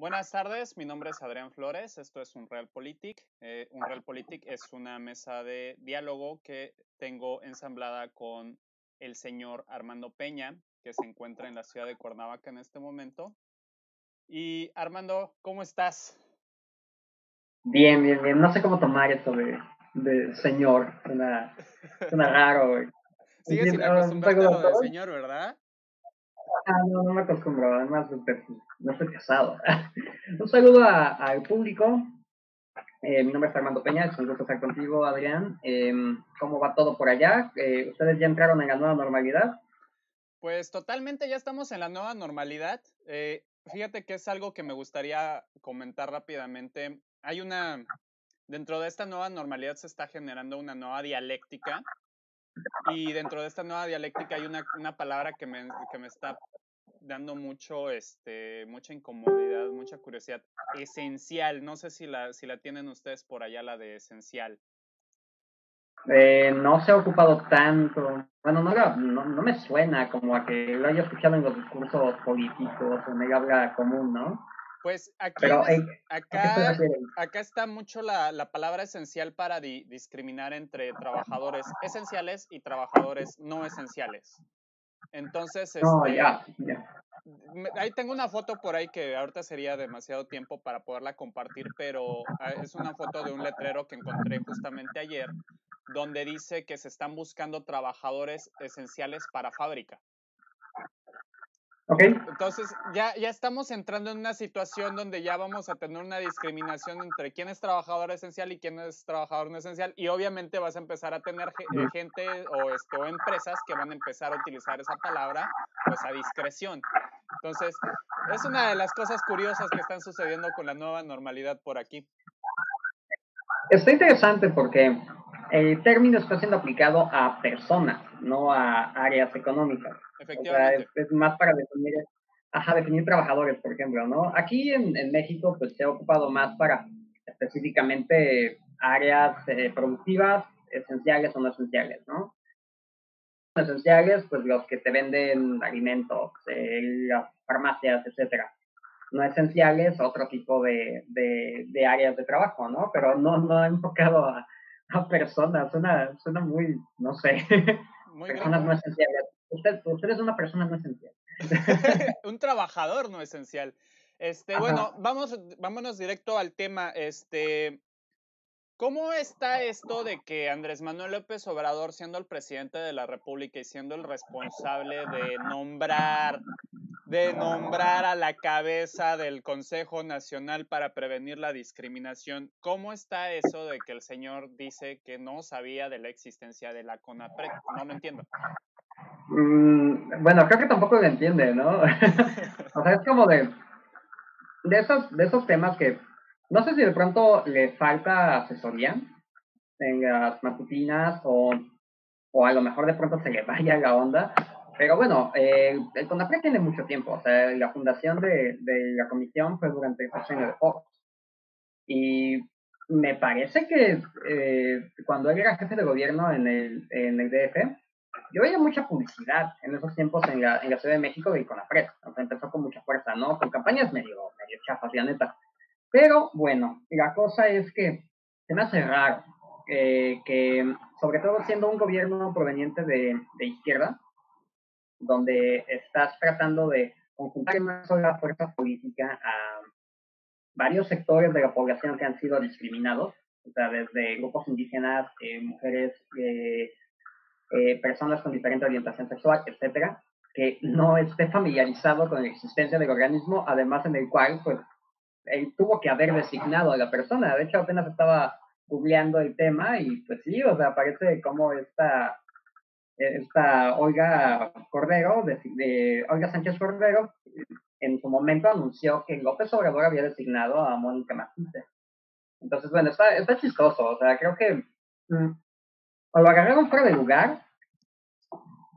Buenas tardes, mi nombre es Adrián Flores, esto es un Realpolitik. Un Realpolitik es una mesa de diálogo que tengo ensamblada con el señor Armando Peña, que se encuentra en la ciudad de Cuernavaca en este momento. Y Armando, ¿cómo estás? Bien, bien, bien. No sé cómo tomar esto de señor. Suena raro, güey. Sigues sin Un acostumbrarte a saludo lo a de todos. señor, ¿verdad? No, no me acostumbro. Además, no estoy casado. Un saludo al público. Mi nombre es Armando Peña. Es un gusto estar contigo, Adrián. ¿Cómo va todo por allá? ¿Ustedes ya entraron en la nueva normalidad? Pues totalmente ya estamos en la nueva normalidad. Fíjate que es algo que me gustaría comentar rápidamente. Dentro de esta nueva normalidad se está generando una nueva dialéctica y dentro de esta nueva dialéctica hay una palabra que me está dando mucha incomodidad, mucha curiosidad. Esencial, no sé si la tienen ustedes por allá, la de esencial. No se ha ocupado tanto. Bueno, no me suena como a que lo haya escuchado en los discursos políticos o en el habla común, ¿no? Pues Pero, ¿a qué se acá, refiere? acá está mucho la palabra esencial para discriminar entre trabajadores esenciales y trabajadores no esenciales. Entonces, No, ya, ya. ahí tengo una foto por ahí que ahorita sería demasiado tiempo para poderla compartir, pero es una foto de un letrero que encontré justamente ayer, donde dice que se están buscando trabajadores esenciales para fábrica. Ok. Entonces, ya estamos entrando en una situación donde ya vamos a tener una discriminación entre quién es trabajador esencial y quién es trabajador no esencial, y obviamente vas a empezar a tener gente o empresas que van a empezar a utilizar esa palabra pues a discreción. Entonces, es una de las cosas curiosas que están sucediendo con la nueva normalidad por aquí. Está interesante porque el término está siendo aplicado a personas, no a áreas económicas. O sea, Efectivamente. es más para definir, definir trabajadores, por ejemplo, ¿no? Aquí en México, pues se ha ocupado más para específicamente áreas productivas, esenciales o no esenciales, ¿no? Esenciales, pues los que te venden alimentos, las farmacias, etcétera. No esenciales, otro tipo de áreas de trabajo, ¿no? Pero no enfocado a personas, suena muy, no sé, Muy personas no gringo. esenciales. Usted es una persona no esencial. Un trabajador no esencial. Bueno, Ajá. vámonos directo al tema. ¿Cómo está esto de que Andrés Manuel López Obrador, siendo el presidente de la República y siendo el responsable de nombrar a la cabeza del Consejo Nacional para Prevenir la Discriminación, cómo está eso de que el señor dice que no sabía de la existencia de la CONAPRED? No lo entiendo. Bueno, creo que tampoco lo entiende, ¿no? O sea, es como de esos temas que no sé si de pronto le falta asesoría en las matutinas o a lo mejor de pronto se le vaya la onda. Pero bueno, el CONAPRED tiene mucho tiempo. O sea, la fundación de la comisión fue durante el sexenio de Fox. Y me parece que cuando él era jefe de gobierno en el DF, yo veía mucha publicidad en esos tiempos en la Ciudad de México del CONAPRED. O sea, empezó con mucha fuerza, ¿no? Con campañas medio chafas, la neta. Pero bueno, la cosa es que se me hace raro que, sobre todo siendo un gobierno proveniente de izquierda, donde estás tratando de conjuntar en una sola fuerza política a varios sectores de la población que han sido discriminados, o sea, desde grupos indígenas, mujeres, personas con diferente orientación sexual, etcétera, que no esté familiarizado con la existencia del organismo, además en el cual, pues, él tuvo que haber designado a la persona. De hecho, apenas estaba googleando el tema y pues sí, o sea, aparece como esta Olga Cordero, Olga Sánchez Cordero, en su momento anunció que López Obrador había designado a Mónica Matute. Entonces, bueno, está chistoso, o sea, creo que o lo agarraron fuera de lugar,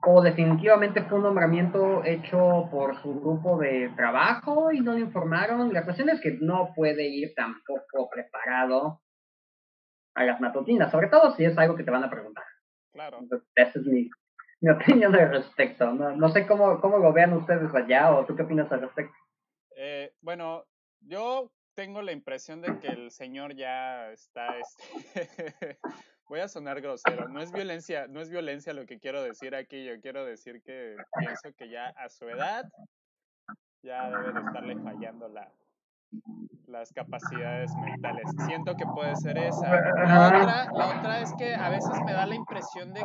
o definitivamente fue un nombramiento hecho por su grupo de trabajo y no le informaron. La cuestión es que no puede ir tampoco preparado a las matutinas, sobre todo si es algo que te van a preguntar. Claro. Entonces, esa es mi opinión al respecto. No sé cómo lo vean ustedes allá o tú qué opinas al respecto. Bueno, Yo tengo la impresión de que el señor ya está, voy a sonar grosero, no es violencia lo que quiero decir aquí, yo quiero decir que pienso que ya a su edad ya debe de estarle fallando las capacidades mentales. Siento que puede ser esa. Ajá. La otra es que a veces me da la impresión de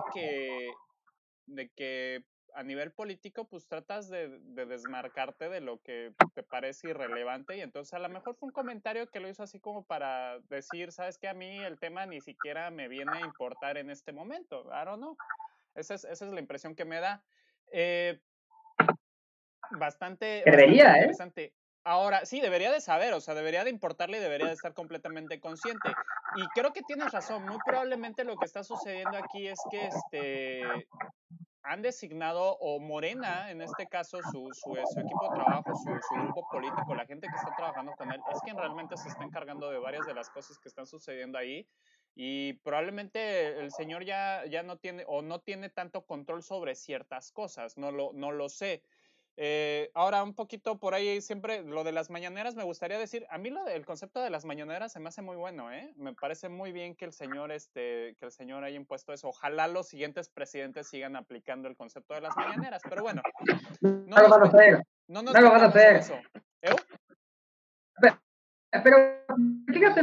que a nivel político, pues tratas de desmarcarte de lo que te parece irrelevante y entonces a lo mejor fue un comentario que lo hizo así como para decir, sabes que a mí el tema ni siquiera me viene a importar en este momento. I don't know. Esa es la impresión que me da. Eh, bastante Debería, ¿eh? interesante. Ahora, sí, debería de saber, o sea, debería de importarle y debería de estar completamente consciente. Y creo que tienes razón, muy probablemente lo que está sucediendo aquí es que han designado, o Morena, en este caso, su equipo de trabajo, su grupo político, la gente que está trabajando con él, es quien realmente se está encargando de varias de las cosas que están sucediendo ahí. Y probablemente el señor ya no tiene, o no tiene tanto control sobre ciertas cosas, no lo sé. Ahora, un poquito por ahí, siempre lo de las mañaneras, me gustaría decir, a mí el concepto de las mañaneras se me hace muy bueno, ¿eh? Me parece muy bien que que el señor haya impuesto eso. Ojalá los siguientes presidentes sigan aplicando el concepto de las mañaneras, pero bueno, no No lo nos, van a me- hacer. no nos No lo van a metamos en hacer. eso. ¿Eu? Pero fíjate,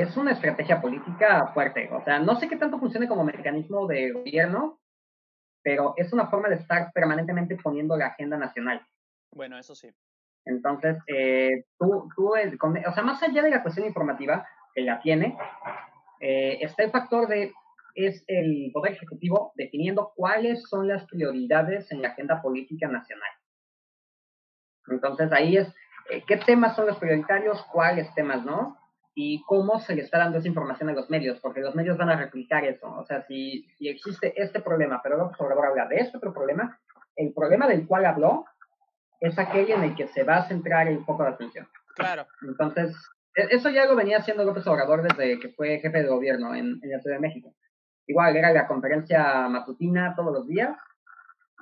es una estrategia política fuerte. O sea, no sé qué tanto funcione como mecanismo de gobierno, pero es una forma de estar permanentemente poniendo la agenda nacional. Bueno, eso sí. Entonces, o sea, más allá de la cuestión informativa, que la tiene, está el factor es el Poder Ejecutivo definiendo cuáles son las prioridades en la agenda política nacional. Entonces, ahí es, ¿qué temas son los prioritarios? ¿Cuáles temas no? Y cómo se le está dando esa información a los medios, porque los medios van a replicar eso. O sea, si existe este problema, pero López Obrador habla de este otro problema, el problema del cual habló es aquel en el que se va a centrar el foco de atención. Claro. Entonces, eso ya lo venía haciendo López Obrador desde que fue jefe de gobierno en la Ciudad de México. Igual era la conferencia matutina todos los días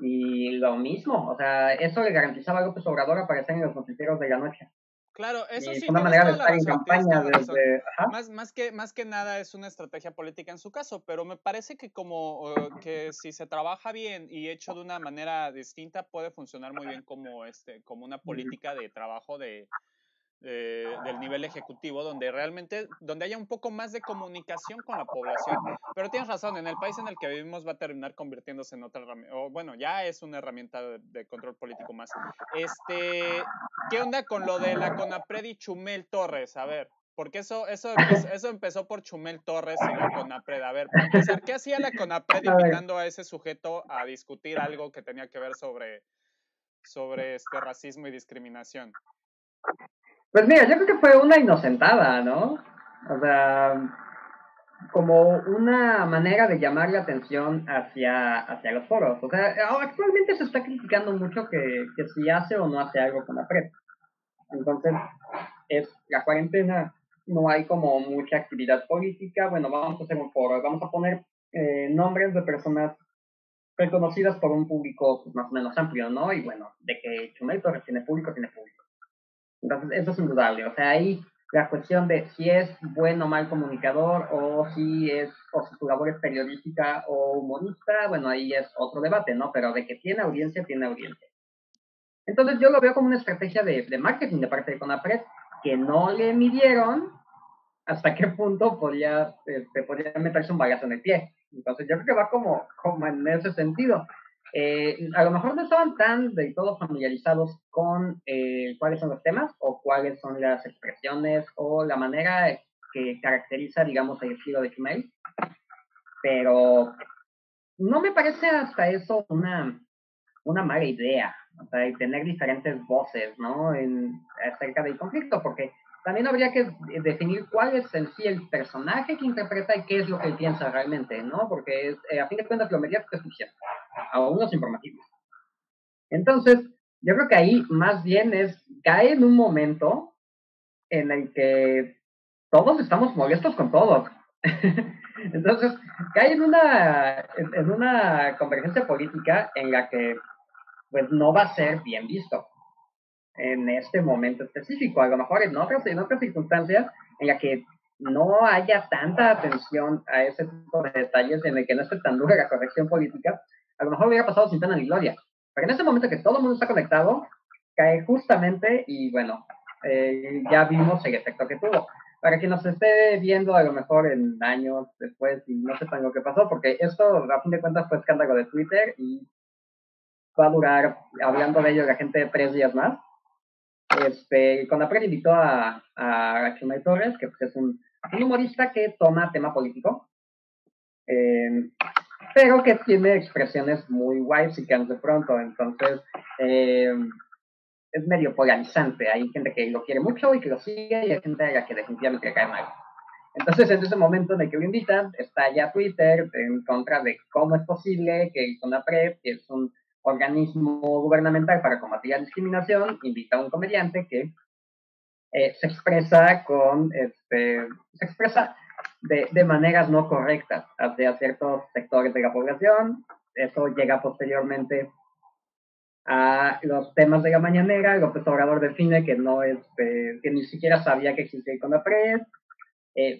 y lo mismo, o sea, eso le garantizaba a López Obrador aparecer en los noticieros de la noche. Claro, eso Y sí, fue una tienes manera de toda la estar en razón, tienes campaña toda la razón. desde... Ajá. Más que nada es una estrategia política en su caso, pero me parece que como que si se trabaja bien y hecho de una manera distinta puede funcionar muy bien como una política de trabajo del nivel ejecutivo donde haya un poco más de comunicación con la población. Pero tienes razón, en el país en el que vivimos va a terminar convirtiéndose en otra herramienta, o bueno, ya es una herramienta de control político más. ¿Qué onda con lo de la CONAPRED y Chumel Torres? A ver, porque eso empezó por Chumel Torres y la CONAPRED. A ver, para empezar, ¿qué hacía la CONAPRED A ver, invitando a ese sujeto a discutir algo que tenía que ver sobre racismo y discriminación? pues mira, yo creo que fue una inocentada, ¿no? O sea, como una manera de llamar la atención hacia los foros. O sea, actualmente se está criticando mucho que si hace o no hace algo con la PREP. Entonces, es la cuarentena, no hay como mucha actividad política. Bueno, vamos a hacer un foro, vamos a poner nombres de personas reconocidas por un público pues, más o menos amplio, ¿no? Y bueno, de que Chumel Torres tiene público, tiene público. Entonces, eso es indudable. O sea, ahí la cuestión de si es bueno o mal comunicador o si su labor es periodística o humorista, bueno, ahí es otro debate, ¿no? Pero de que tiene audiencia, tiene audiencia. Entonces yo lo veo como una estrategia de marketing de parte de Conapred, que no le midieron hasta qué punto podía meterse un bagazo en el pie. Entonces yo creo que va como en ese sentido. A lo mejor no estaban tan del todo familiarizados con cuáles son los temas o cuáles son las expresiones o la manera que caracteriza, digamos, el estilo de Chumel, pero no me parece hasta eso una mala idea, o sea, y tener diferentes voces, ¿no? Acerca del conflicto, porque también habría que definir cuál es en sí el personaje que interpreta y qué es lo que él piensa realmente, ¿no? Porque a fin de cuentas lo mediático es ficción, aún los informativos. Entonces, yo creo que ahí más bien cae en un momento en el que todos estamos molestos con todo. Entonces, cae en una convergencia política en la que pues no va a ser bien visto. en este momento específico. A lo mejor en otras circunstancias en la que no haya tanta atención a ese tipo de detalles, en el que no esté tan dura la corrección política, a lo mejor hubiera pasado sin pena ni gloria. Pero en ese momento que todo el mundo está conectado, cae justamente y bueno, ya vimos el efecto que tuvo. Para quien nos esté viendo a lo mejor en años después y no sepan lo que pasó, porque esto a fin de cuentas fue escándalo de Twitter y va a durar hablando de ello la gente 3 días más. Conapred invitó a Chumel Torres, que pues, es un humorista que toma tema político, pero que tiene expresiones muy whitexicans de pronto, entonces es medio polarizante. Hay gente que lo quiere mucho y que lo sigue, y hay gente a la que definitivamente le cae mal. Entonces, en ese momento en el que lo invitan, está ya Twitter en contra de cómo es posible que el CONAPRED, que es un organismo gubernamental para combatir la discriminación, invita a un comediante que se expresa de maneras no correctas hacia ciertos sectores de la población. Eso llega posteriormente a los temas de la mañanera. López Obrador define que no que ni siquiera sabía que existía el CONAPRED.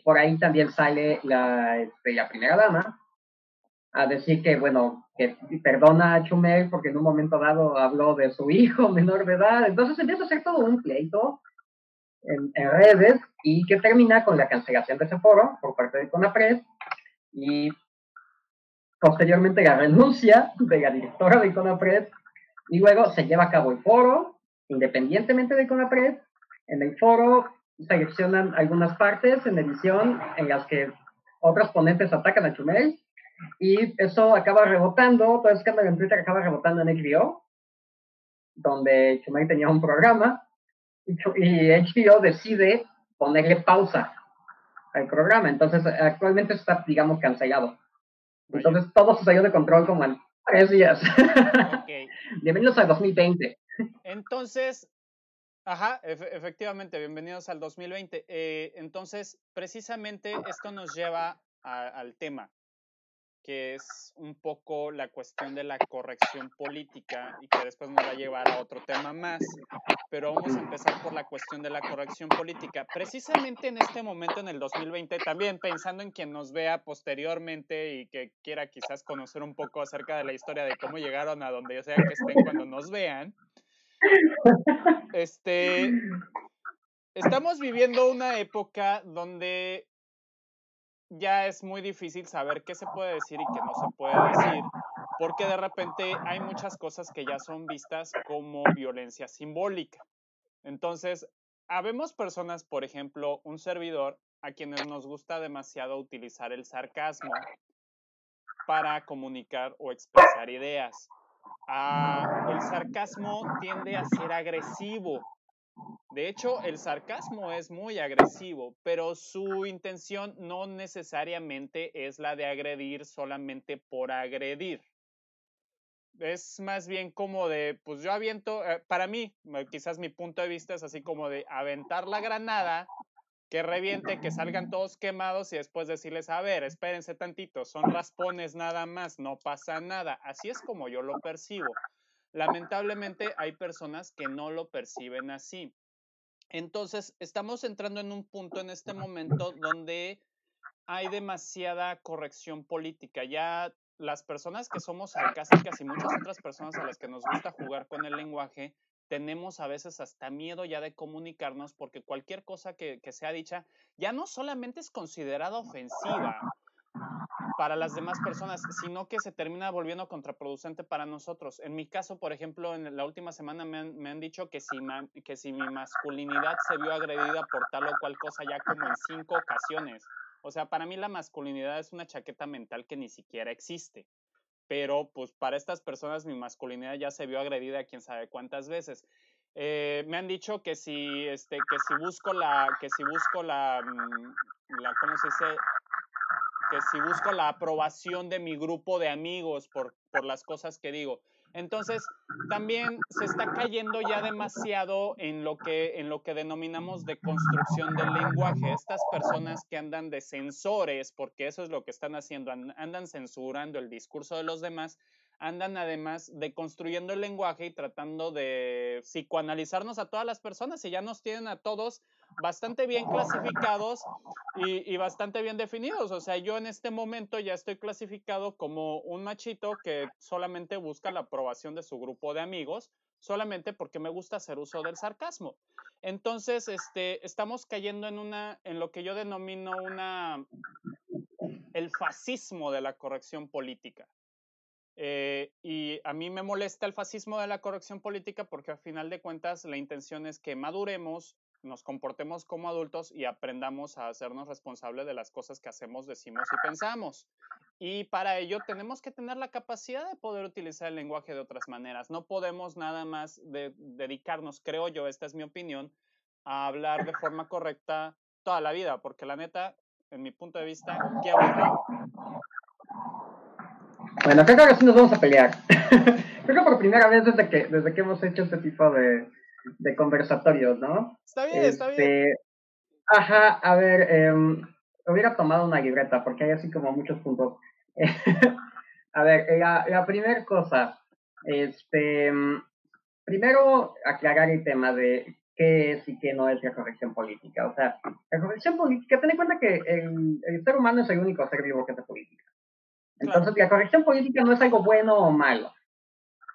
Por ahí también sale la primera dama a decir que, bueno, que perdona a Chumel porque en un momento dado habló de su hijo menor de edad. Entonces empieza a ser todo un pleito en redes, y que termina con la cancelación de ese foro por parte de CONAPRED y posteriormente la renuncia de la directora de CONAPRED, y luego se lleva a cabo el foro independientemente de CONAPRED. En el foro seleccionan algunas partes en edición en las que otros ponentes atacan a Chumel, y eso acaba rebotando, todo el escándalo en Twitter acaba rebotando en HBO, donde Chumel tenía un programa, y HBO decide ponerle pausa al programa. Entonces, actualmente está, digamos, cancelado. Vaya. Entonces, todo se salió de control como en 3 días. Okay. Bienvenidos al 2020. Entonces, ajá, efectivamente, bienvenidos al 2020. Entonces, precisamente esto nos lleva al tema, que es un poco la cuestión de la corrección política, y que después nos va a llevar a otro tema más, pero vamos a empezar por la cuestión de la corrección política. Precisamente en este momento, en el 2020, también pensando en quien nos vea posteriormente y que quiera quizás conocer un poco acerca de la historia de cómo llegaron a donde sea que estén cuando nos vean, estamos viviendo una época donde ya es muy difícil saber qué se puede decir y qué no se puede decir, porque de repente hay muchas cosas que ya son vistas como violencia simbólica. Entonces, habemos personas, por ejemplo, un servidor, a quienes nos gusta demasiado utilizar el sarcasmo para comunicar o expresar ideas. El sarcasmo tiende a ser agresivo. De hecho, el sarcasmo es muy agresivo, pero su intención no necesariamente es la de agredir solamente por agredir. Es más bien como de, pues yo aviento, para mí, quizás mi punto de vista es así como de aventar la granada, que reviente, que salgan todos quemados y después decirles, a ver, espérense tantito, son raspones nada más, no pasa nada. Así es como yo lo percibo. Lamentablemente hay personas que no lo perciben así. Entonces, estamos entrando en un punto en este momento donde hay demasiada corrección política. Ya las personas que somos sarcásticas y muchas otras personas a las que nos gusta jugar con el lenguaje, tenemos a veces hasta miedo ya de comunicarnos, porque cualquier cosa que sea dicha ya no solamente es considerada ofensiva para las demás personas, sino que se termina volviendo contraproducente para nosotros. En mi caso, por ejemplo, en la última semana me han dicho que si mi masculinidad se vio agredida por tal o cual cosa ya como en 5 ocasiones. O sea, para mí la masculinidad es una chaqueta mental que ni siquiera existe. Pero pues para estas personas mi masculinidad ya se vio agredida quién sabe cuántas veces. Me han dicho que si busco ¿cómo se dice? Que si busco la aprobación de mi grupo de amigos por las cosas que digo. Entonces, también se está cayendo ya demasiado en lo que denominamos de construcción del lenguaje. Estas personas que andan de censores, porque eso es lo que están haciendo, andan censurando el discurso de los demás, andan además deconstruyendo el lenguaje y tratando de psicoanalizarnos a todas las personas y ya nos tienen a todos bastante bien clasificados y bastante bien definidos. O sea, yo en este momento ya estoy clasificado como un machito que solamente busca la aprobación de su grupo de amigos, solamente porque me gusta hacer uso del sarcasmo. Entonces, estamos cayendo en lo que yo denomino el fascismo de la corrección política. Y a mí me molesta el fascismo de la corrección política porque al final de cuentas la intención es que maduremos, nos comportemos como adultos y aprendamos a hacernos responsables de las cosas que hacemos, decimos y pensamos. Y para ello tenemos que tener la capacidad de poder utilizar el lenguaje de otras maneras. No podemos nada más dedicarnos, creo yo, esta es mi opinión, a hablar de forma correcta toda la vida, porque la neta, en mi punto de vista, qué aburrido. Bueno, creo que ahora sí nos vamos a pelear. Creo que por primera vez desde que hemos hecho este tipo de conversatorios, ¿no? Está bien, está bien. Ajá, a ver, hubiera tomado una libreta porque hay así como muchos puntos. A ver, la primera cosa, este, primero aclarar el tema de qué es y qué no es la corrección política. O sea, la corrección política, ten en cuenta que el ser humano es el único ser vivo que hace política. Claro. Entonces, la corrección política no es algo bueno o malo,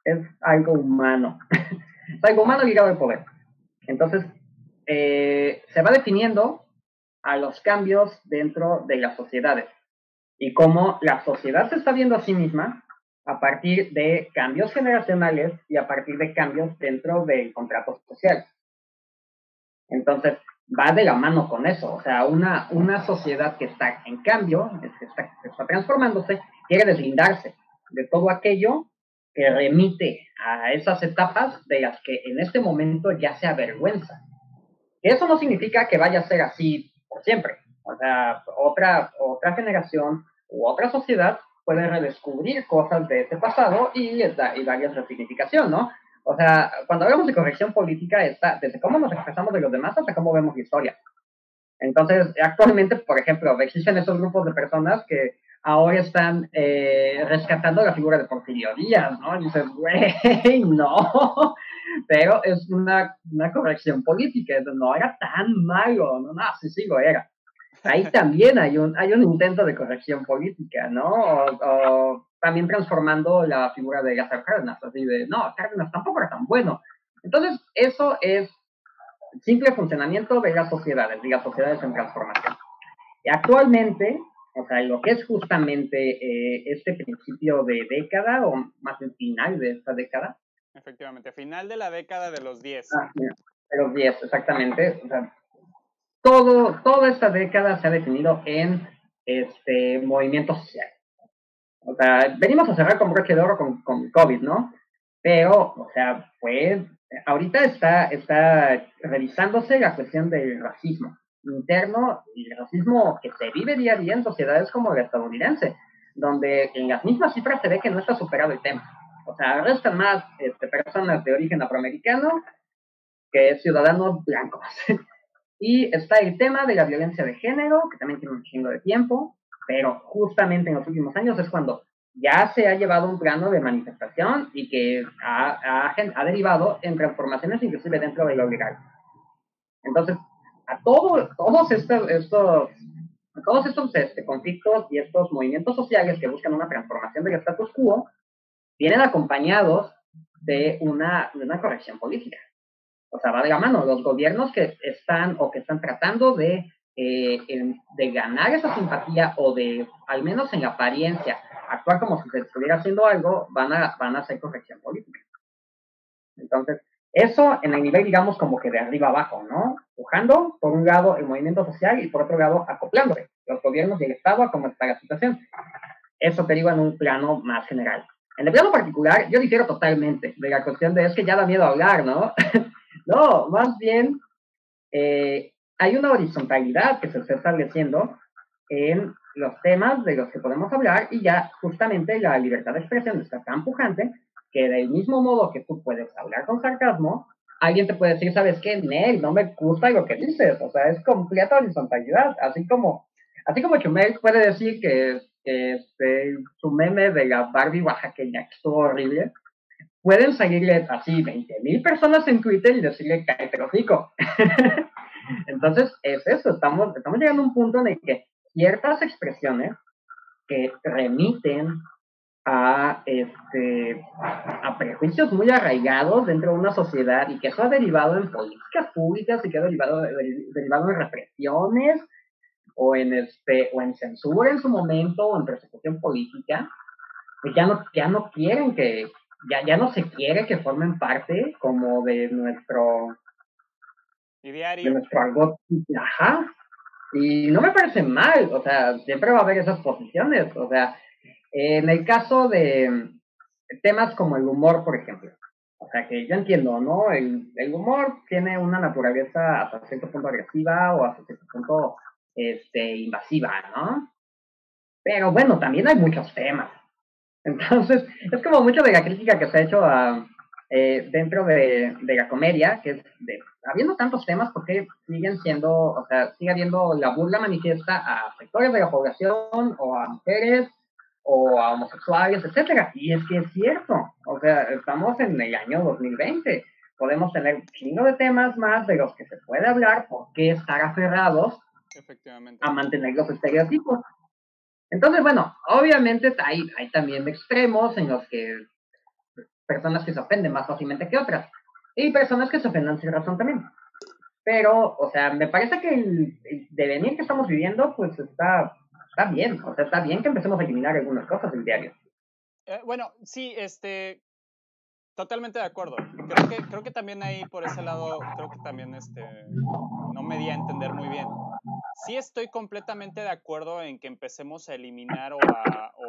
es algo humano. Es algo humano ligado al poder. Entonces, se va definiendo a los cambios dentro de las sociedades y cómo la sociedad se está viendo a sí misma a partir de cambios generacionales y a partir de cambios dentro del contrato social. Entonces, va de la mano con eso. O sea, una sociedad que está en cambio, que está transformándose, quiere deslindarse de todo aquello que remite a esas etapas de las que en este momento ya se avergüenza. Eso no significa que vaya a ser así por siempre. O sea, otra generación u otra sociedad puede redescubrir cosas de ese pasado y darles resignificación, ¿no? O sea, cuando hablamos de corrección política está desde cómo nos expresamos de los demás hasta cómo vemos la historia. Entonces, actualmente, por ejemplo, existen esos grupos de personas que ahora están rescatando la figura de Porfirio Díaz, ¿no? Y dices, güey, no, pero es una corrección política, no era tan malo, no, sí lo era. Ahí también hay un intento de corrección política, ¿no? O también transformando la figura de Lázaro Cárdenas, así de, no, Cárdenas tampoco era tan bueno. Entonces, eso es simple funcionamiento de las sociedades en transformación. Y actualmente, o sea, lo que es justamente este principio de década, o más el final de esta década. Efectivamente, final de la década de los 10. De los 10, exactamente. O sea, toda esta década se ha definido en movimiento social. O sea, venimos a cerrar con broche de oro con COVID, ¿no? Pero, o sea, ahorita está revisándose la cuestión del racismo interno y el racismo que se vive día a día en sociedades como la estadounidense, donde en las mismas cifras se ve que no está superado el tema. O sea, arrestan más personas de origen afroamericano que ciudadanos blancos. Y está el tema de la violencia de género, que también tiene un chingo de tiempo, pero justamente en los últimos años es cuando ya se ha llevado un plano de manifestación y que ha derivado en transformaciones inclusive dentro de lo legal. Entonces, todos estos conflictos y estos movimientos sociales que buscan una transformación del status quo vienen acompañados de una corrección política. O sea, va de la mano. Los gobiernos que están tratando de ganar esa simpatía o de, al menos en apariencia, actuar como si se estuviera haciendo algo, van a hacer corrección política. Entonces, eso en el nivel, digamos, como que de arriba abajo, ¿no? Empujando, por un lado, el movimiento social y por otro lado, acoplándose los gobiernos y el Estado a cómo está la situación. Eso te digo en un plano más general. En el plano particular, yo difiero totalmente de la cuestión de es que ya da miedo hablar, ¿no? No, más bien hay una horizontalidad que se está estableciendo en los temas de los que podemos hablar y ya justamente la libertad de expresión está tan pujante que del mismo modo que tú puedes hablar con sarcasmo, alguien te puede decir, ¿sabes qué? Nel, no me gusta lo que dices, o sea, es completa horizontalidad, así como Chumel puede decir que que su meme de la Barbie oaxaqueña, que estuvo horrible, pueden seguirle así 20,000 personas en Twitter y decirle cállate el hocico. Entonces, es eso, estamos llegando a un punto en el que ciertas expresiones que remiten a, a prejuicios muy arraigados dentro de una sociedad y que eso ha derivado en políticas públicas y que ha derivado en represiones o en censura en su momento o en persecución política, pues ya no quieren que, ya no se quiere que formen parte como de nuestro argot. Ajá. Y no me parece mal, o sea, siempre va a haber esas posiciones, o sea, en el caso de temas como el humor, por ejemplo, o sea, que yo entiendo, ¿no? El humor tiene una naturaleza hasta cierto punto agresiva o hasta cierto punto invasiva, ¿no? Pero bueno, también hay muchos temas. Entonces, es como mucho de la crítica que se ha hecho dentro de la comedia, que es habiendo tantos temas, porque siguen siendo, o sea, sigue habiendo la burla manifiesta a sectores de la población, o a mujeres, o a homosexuales, etcétera. Y es que es cierto, o sea, estamos en el año 2020, podemos tener un chingo de temas más de los que se puede hablar, porque estar aferrados a mantener los estereotipos. Entonces, bueno, obviamente hay también extremos en los que personas que se ofenden más fácilmente que otras y personas que se ofenden sin razón también. Pero, o sea, me parece que el devenir que estamos viviendo, pues está bien. O sea, está bien que empecemos a eliminar algunas cosas del diario. Bueno, sí, totalmente de acuerdo. Creo que también ahí por ese lado, creo que también no me di a entender muy bien. Sí estoy completamente de acuerdo en que empecemos a eliminar o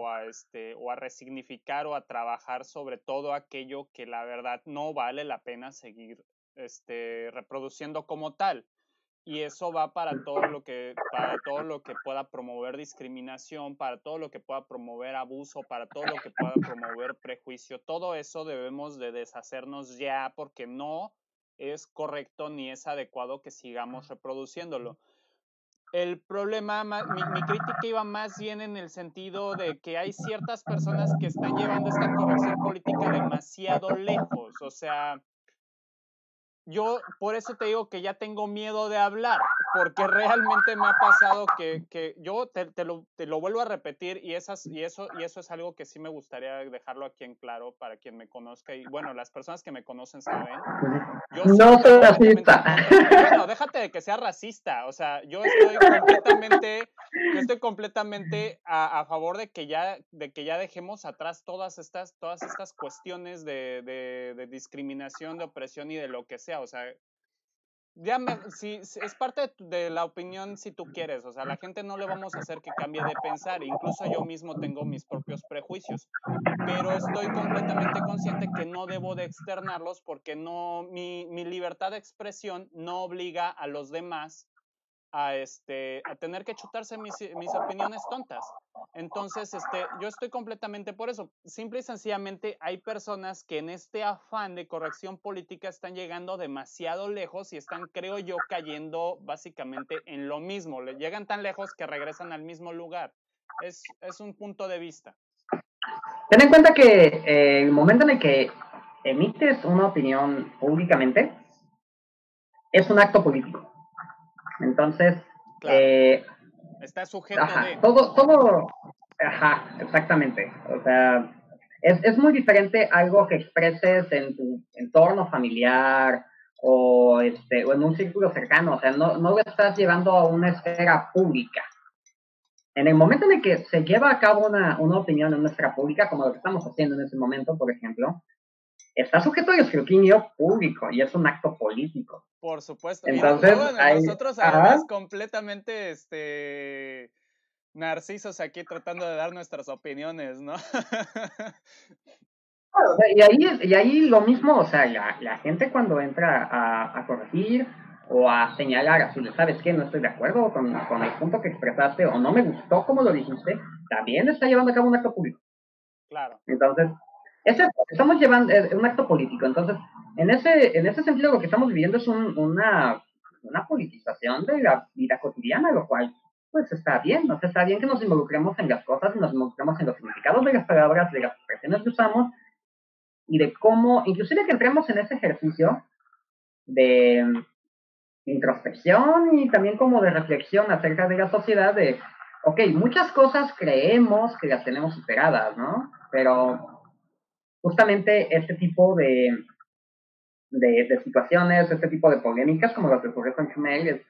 a resignificar o a trabajar sobre todo aquello que la verdad no vale la pena seguir reproduciendo como tal. Y eso va para todo lo que pueda promover discriminación, para todo lo que pueda promover abuso, para todo lo que pueda promover prejuicio. Todo eso debemos de deshacernos ya porque no es correcto ni es adecuado que sigamos reproduciéndolo. El problema, mi crítica iba más bien en el sentido de que hay ciertas personas que están llevando esta corrección política demasiado lejos. O sea, yo por eso te digo que ya tengo miedo de hablar, porque realmente me ha pasado que yo te lo vuelvo a repetir y eso es algo que sí me gustaría dejarlo aquí en claro para quien me conozca y bueno, las personas que me conocen saben. Yo sí no estoy soy racista. bueno, déjate de que sea racista, o sea, yo estoy completamente a favor de que ya dejemos atrás todas estas cuestiones de discriminación, de opresión y de lo que sea, o sea, si es parte de la opinión si tú quieres, o sea, la gente no le vamos a hacer que cambie de pensar, incluso yo mismo tengo mis propios prejuicios, pero estoy completamente consciente que no debo de externarlos porque mi libertad de expresión no obliga a los demás a tener que chutarse mis opiniones tontas. Entonces, yo estoy completamente por eso. Simple y sencillamente hay personas que en este afán de corrección política están llegando demasiado lejos y están, creo yo, cayendo básicamente en lo mismo. Le llegan tan lejos que regresan al mismo lugar. Es un punto de vista. Ten en cuenta que el momento en el que emites una opinión públicamente es un acto político. Entonces, claro. Está sujeto de... Todo, ajá, exactamente. O sea, es muy diferente algo que expreses en tu entorno familiar o en un círculo cercano. O sea, no lo estás llevando a una esfera pública. En el momento en el que se lleva a cabo una opinión en una esfera pública, como lo que estamos haciendo en este momento, por ejemplo, está sujeto al escrutinio público y es un acto político. Por supuesto. Entonces, y nosotros además completamente narcisos aquí tratando de dar nuestras opiniones, ¿no? Y ahí lo mismo, o sea, la gente cuando entra a corregir o a señalar así, ¿sabes qué? No estoy de acuerdo con el punto que expresaste o no me gustó como lo dijiste, también está llevando a cabo un acto público. Claro. Entonces, estamos llevando un acto político. Entonces, en ese sentido, lo que estamos viviendo es una politización de la vida cotidiana, lo cual pues está bien, o sea, está bien que nos involucremos en las cosas y nos involucremos en los significados de las palabras, de las expresiones que usamos y de cómo, inclusive que entremos en ese ejercicio de introspección y también como de reflexión acerca de la sociedad de, ok, muchas cosas creemos que las tenemos superadas, ¿no? Pero justamente este tipo de situaciones, este tipo de polémicas como lo que ocurrió con Chumel,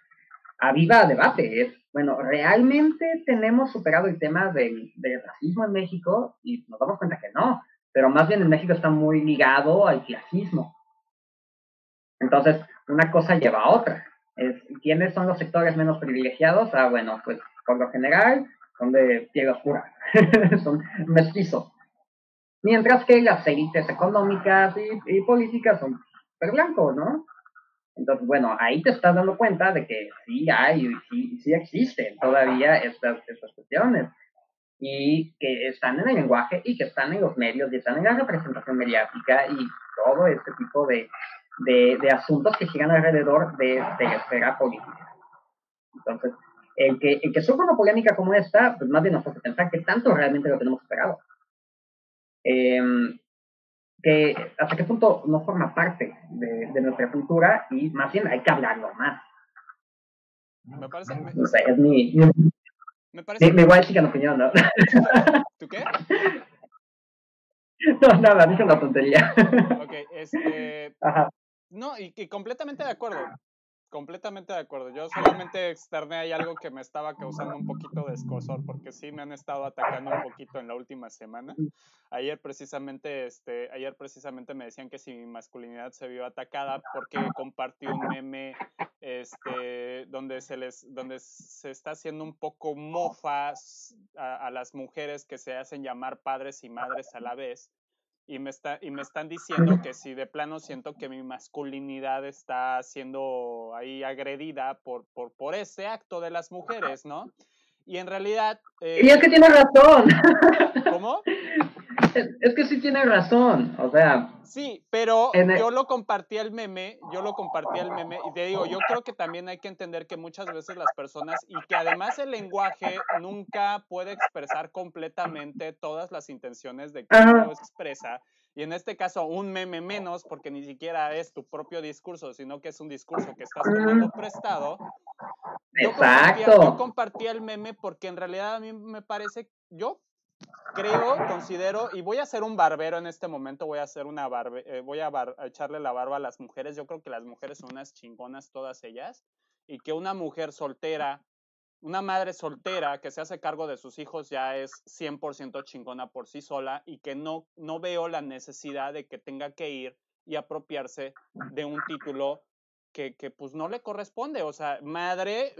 aviva debate. Es, bueno, ¿realmente tenemos superado el tema del racismo en México? Y nos damos cuenta que no, pero más bien en México está muy ligado al clasismo. Entonces, una cosa lleva a otra. ¿Quiénes son los sectores menos privilegiados? Ah, bueno, pues por lo general son de piel oscura, son mestizos. Mientras que las élites económicas y políticas son súper blancos, ¿no? Entonces, bueno, ahí te estás dando cuenta de que sí hay, sí existen todavía estas cuestiones y que están en el lenguaje y que están en los medios y están en la representación mediática y todo este tipo de asuntos que giran alrededor de la esfera política. Entonces, el que surja una polémica como esta, pues más bien nos hace pensar que tanto realmente lo tenemos esperado. Que hasta qué punto no forma parte de nuestra cultura y más bien hay que hablarlo más. Me parece, O sea, es me parece mi igual chica opinión, ¿no? ¿Tú qué? No, nada, dije una tontería. Ok, Ajá. no, y completamente de acuerdo. Completamente de acuerdo. Yo solamente externé ahí algo que me estaba causando un poquito de escozor, porque sí me han estado atacando un poquito en la última semana. Ayer precisamente me decían que si mi masculinidad se vio atacada porque compartí un meme, donde se está haciendo un poco mofas a las mujeres que se hacen llamar padres y madres a la vez. Y me están diciendo que si de plano siento que mi masculinidad está siendo ahí agredida por ese acto de las mujeres, ¿no? Y en realidad... Y es que tiene razón. ¿Cómo? Es que sí tiene razón. O sea... Sí, pero El... yo lo compartí el meme y te digo, yo creo que también hay que entender que muchas veces las personas y que además el lenguaje nunca puede expresar completamente todas las intenciones de quien lo expresa. Y en este caso, un meme menos, porque ni siquiera es tu propio discurso, sino que es un discurso que estás tomando prestado. Yo compartí el meme porque en realidad a mí me parece, yo considero, y voy a ser un barbero en este momento, voy a hacer a echarle la barba a las mujeres. Yo creo que las mujeres son unas chingonas todas ellas, y que una mujer soltera, una madre soltera que se hace cargo de sus hijos ya es 100% chingona por sí sola, y que no veo la necesidad de que tenga que ir y apropiarse de un título que pues no le corresponde. O sea, madre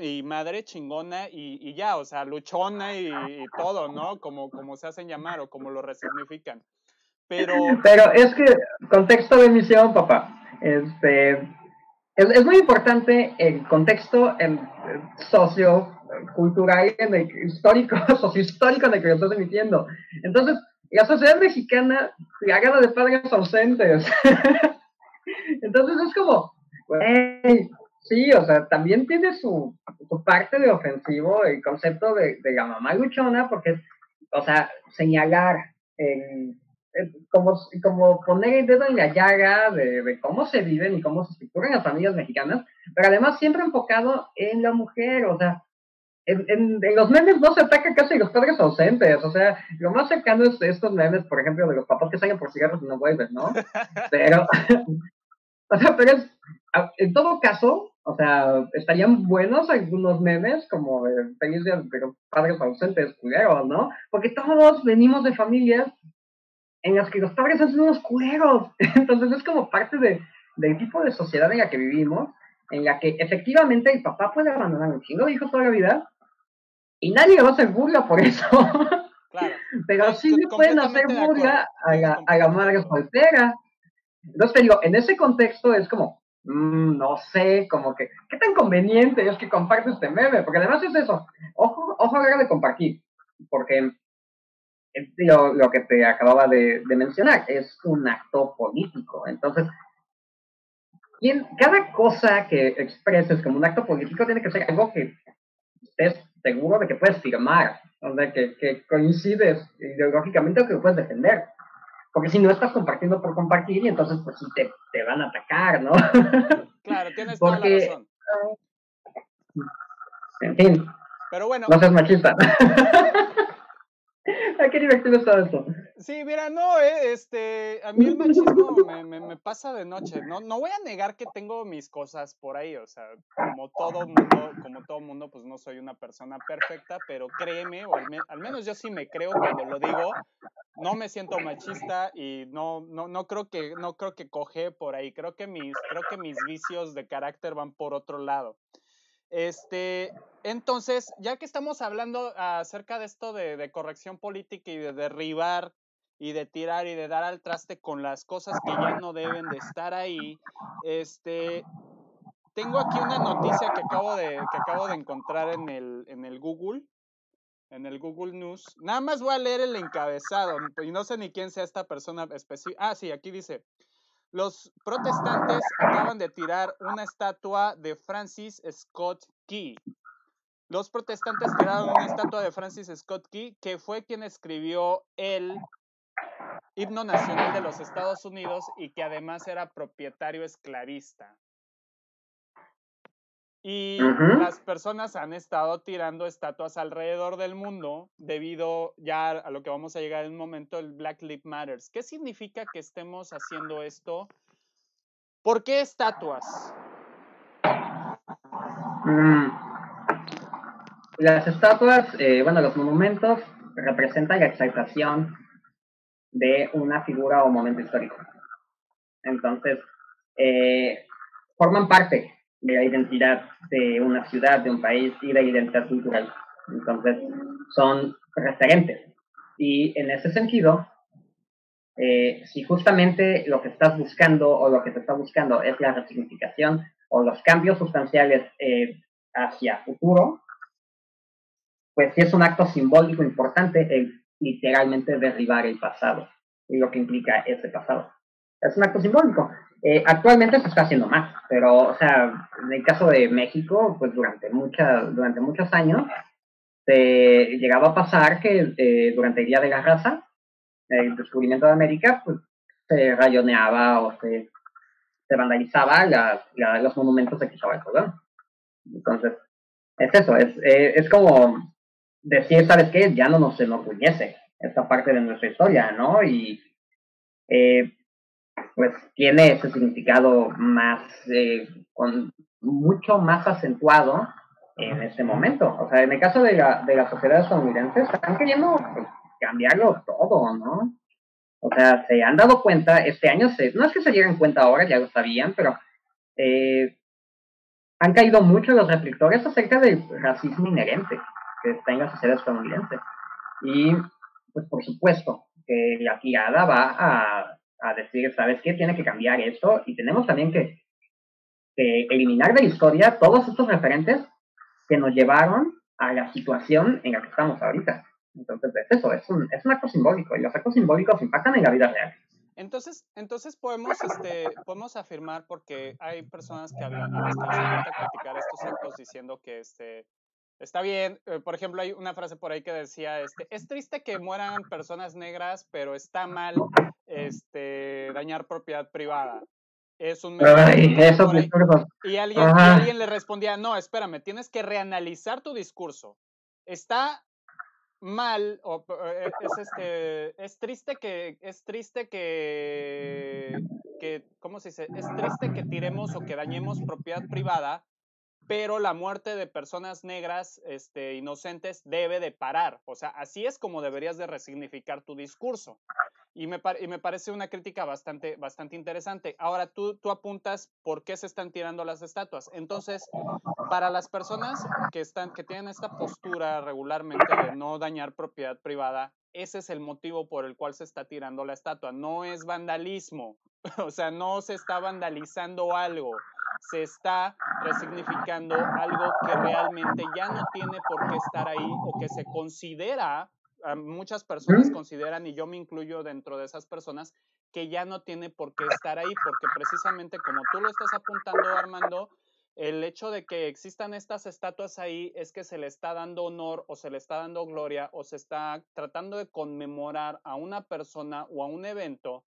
chingona y ya, o sea, luchona y todo, ¿no? Como se hacen llamar o como lo resignifican. Pero es que, contexto de emisión, papá. Es muy importante el contexto sociocultural, sociohistórico en el que lo estás emitiendo. Entonces, la sociedad mexicana plagada de padres ausentes. Entonces es como, güey, sí, o sea, también tiene su parte de ofensivo el concepto de la mamá luchona, porque, o sea, señalar, como poner el dedo en la llaga de cómo se viven y cómo se estructuran las familias mexicanas, pero además siempre enfocado en la mujer, o sea, en los memes no se ataca casi los padres ausentes, o sea, lo más cercano es estos memes, por ejemplo, de los papás que salen por cigarros y no vuelven, ¿no? Pero, o sea, pero en todo caso, o sea, estarían buenos algunos memes como feliz de pero padres ausentes, culeros, ¿no? Porque todos venimos de familias en las que los padres son unos culeros. Entonces es como parte del tipo de sociedad en la que vivimos, en la que efectivamente el papá puede abandonar un chingo de hijos toda la vida y nadie le va a hacer burla por eso. claro, Pero sí le pueden hacer burla a la madre soltera. Entonces te digo, en ese contexto es como, no sé, como que, ¿qué tan conveniente es que compartes este meme? Porque además es eso, ojo a la hora de compartir, porque lo que te acababa de mencionar, es un acto político. Entonces, cada cosa que expreses como un acto político tiene que ser algo que estés seguro de que puedes firmar, o sea, que coincides ideológicamente o que lo puedes defender. Porque si no estás compartiendo por compartir y entonces pues sí te van a atacar, ¿no? Claro, tienes toda la Porque, razón. en fin, Pero bueno, no seas machista. Ay, qué divertido está esto. sí, mira, no, a mí el machismo me pasa de noche. No voy a negar que tengo mis cosas por ahí, o sea, como todo mundo, pues no soy una persona perfecta, pero créeme, o al menos yo sí me creo cuando lo digo, no me siento machista y no creo que coge por ahí. Creo que mis vicios de carácter van por otro lado. Entonces, ya que estamos hablando acerca de esto de corrección política y de derribar y de tirar y de dar al traste con las cosas que ya no deben de estar ahí, tengo aquí una noticia que acabo de encontrar en el Google News. Nada más voy a leer el encabezado y no sé ni quién sea esta persona específica. Ah, sí, aquí dice. Los protestantes acaban de tirar una estatua de Francis Scott Key. Los protestantes tiraron una estatua de Francis Scott Key, que fue quien escribió el himno nacional de los Estados Unidos y que además era propietario esclavista. Y las personas han estado tirando estatuas alrededor del mundo debido ya a lo que vamos a llegar en un momento, el Black Lives Matter. ¿Qué significa que estemos haciendo esto? ¿Por qué estatuas? Las estatuas, bueno, los monumentos representan la exaltación de una figura o momento histórico. Entonces, forman parte de la identidad de una ciudad, de un país y de la identidad cultural. Entonces, son referentes. Y en ese sentido, si justamente lo que estás buscando o lo que se está buscando es la resignificación o los cambios sustanciales hacia futuro, pues sí es un acto simbólico importante el literalmente derribar el pasado y lo que implica ese pasado. Es un acto simbólico. Actualmente se está haciendo más, pero, o sea, en el caso de México, pues durante muchos años se llegaba a pasar que durante el Día de la Raza, el descubrimiento de América, pues se rayoneaba o se vandalizaba los monumentos de Cristóbal Colón. Entonces, es eso, es como decir, ¿sabes qué? Ya no nos enorgullece esta parte de nuestra historia, ¿no? Y pues tiene ese significado más, mucho más acentuado en este momento. O sea, en el caso de la sociedad estadounidense, están queriendo pues, cambiarlo todo, ¿no? O sea, se han dado cuenta, este año, no es que se dieran cuenta ahora, ya lo sabían, pero han caído mucho los reflectores acerca del racismo inherente que está en la sociedad estadounidense. Y, pues, por supuesto, que la tirada va a decir, ¿sabes qué? Tiene que cambiar esto y tenemos también que eliminar de la historia todos estos referentes que nos llevaron a la situación en la que estamos ahorita. Entonces, es eso, es un acto simbólico y los actos simbólicos impactan en la vida real. Entonces podemos afirmar, porque hay personas a las que les encanta criticar estos actos diciendo que está bien. Por ejemplo, hay una frase por ahí que decía, es triste que mueran personas negras, pero está mal dañar propiedad privada. Es un meme que Ay, circula esos por ahí. discursos. Y Ajá. alguien le respondía, no, espérame, tienes que reanalizar tu discurso. Está mal, es triste que, ¿cómo se dice? Es triste que tiremos o que dañemos propiedad privada, pero la muerte de personas negras, inocentes, debe de parar. O sea, así es como deberías de resignificar tu discurso. Y me parece una crítica bastante interesante. Ahora, tú apuntas por qué se están tirando las estatuas. Entonces, para las personas que tienen esta postura regularmente de no dañar propiedad privada, ese es el motivo por el cual se está tirando la estatua. No es vandalismo. O sea, no se está vandalizando algo. Se está resignificando algo que realmente ya no tiene por qué estar ahí o que se considera, muchas personas consideran, y yo me incluyo dentro de esas personas, que ya no tiene por qué estar ahí, porque precisamente como tú lo estás apuntando, Armando, el hecho de que existan estas estatuas ahí es que se le está dando honor o se le está dando gloria o se está tratando de conmemorar a una persona o a un evento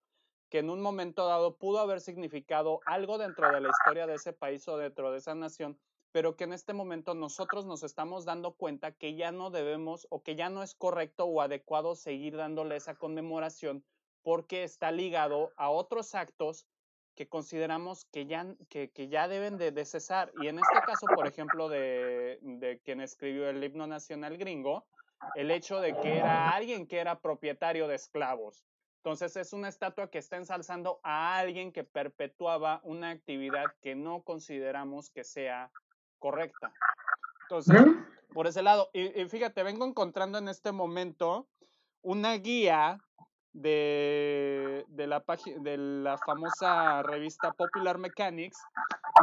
que en un momento dado pudo haber significado algo dentro de la historia de ese país o dentro de esa nación, pero que en este momento nosotros nos estamos dando cuenta que ya no debemos o que ya no es correcto o adecuado seguir dándole esa conmemoración porque está ligado a otros actos que consideramos que ya deben de cesar. Y en este caso, por ejemplo, de quien escribió el himno nacional gringo, el hecho de que era alguien que era propietario de esclavos. Entonces es una estatua que está ensalzando a alguien que perpetuaba una actividad que no consideramos que sea correcta. Entonces, por ese lado, y fíjate, vengo encontrando en este momento una guía de la famosa revista Popular Mechanics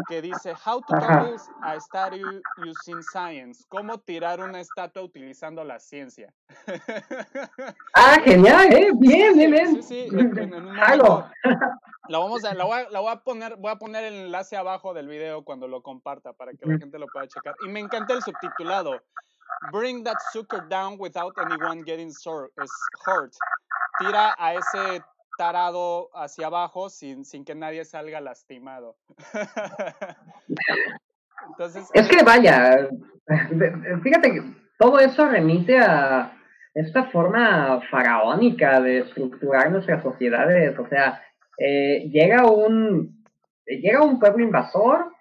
que dice How to topple a statue using science, cómo tirar una estatua utilizando la ciencia. Genial, bien, bien. Sí, en un momento voy a poner el enlace abajo del video cuando lo comparta para que la gente lo pueda checar. Y me encanta el subtitulado. Bring that sucker down without anyone getting hurt. Tira a ese tarado hacia abajo sin que nadie salga lastimado. Entonces, es que vaya, fíjate que todo eso remite a esta forma faraónica de estructurar nuestras sociedades. O sea, llega un pueblo invasor,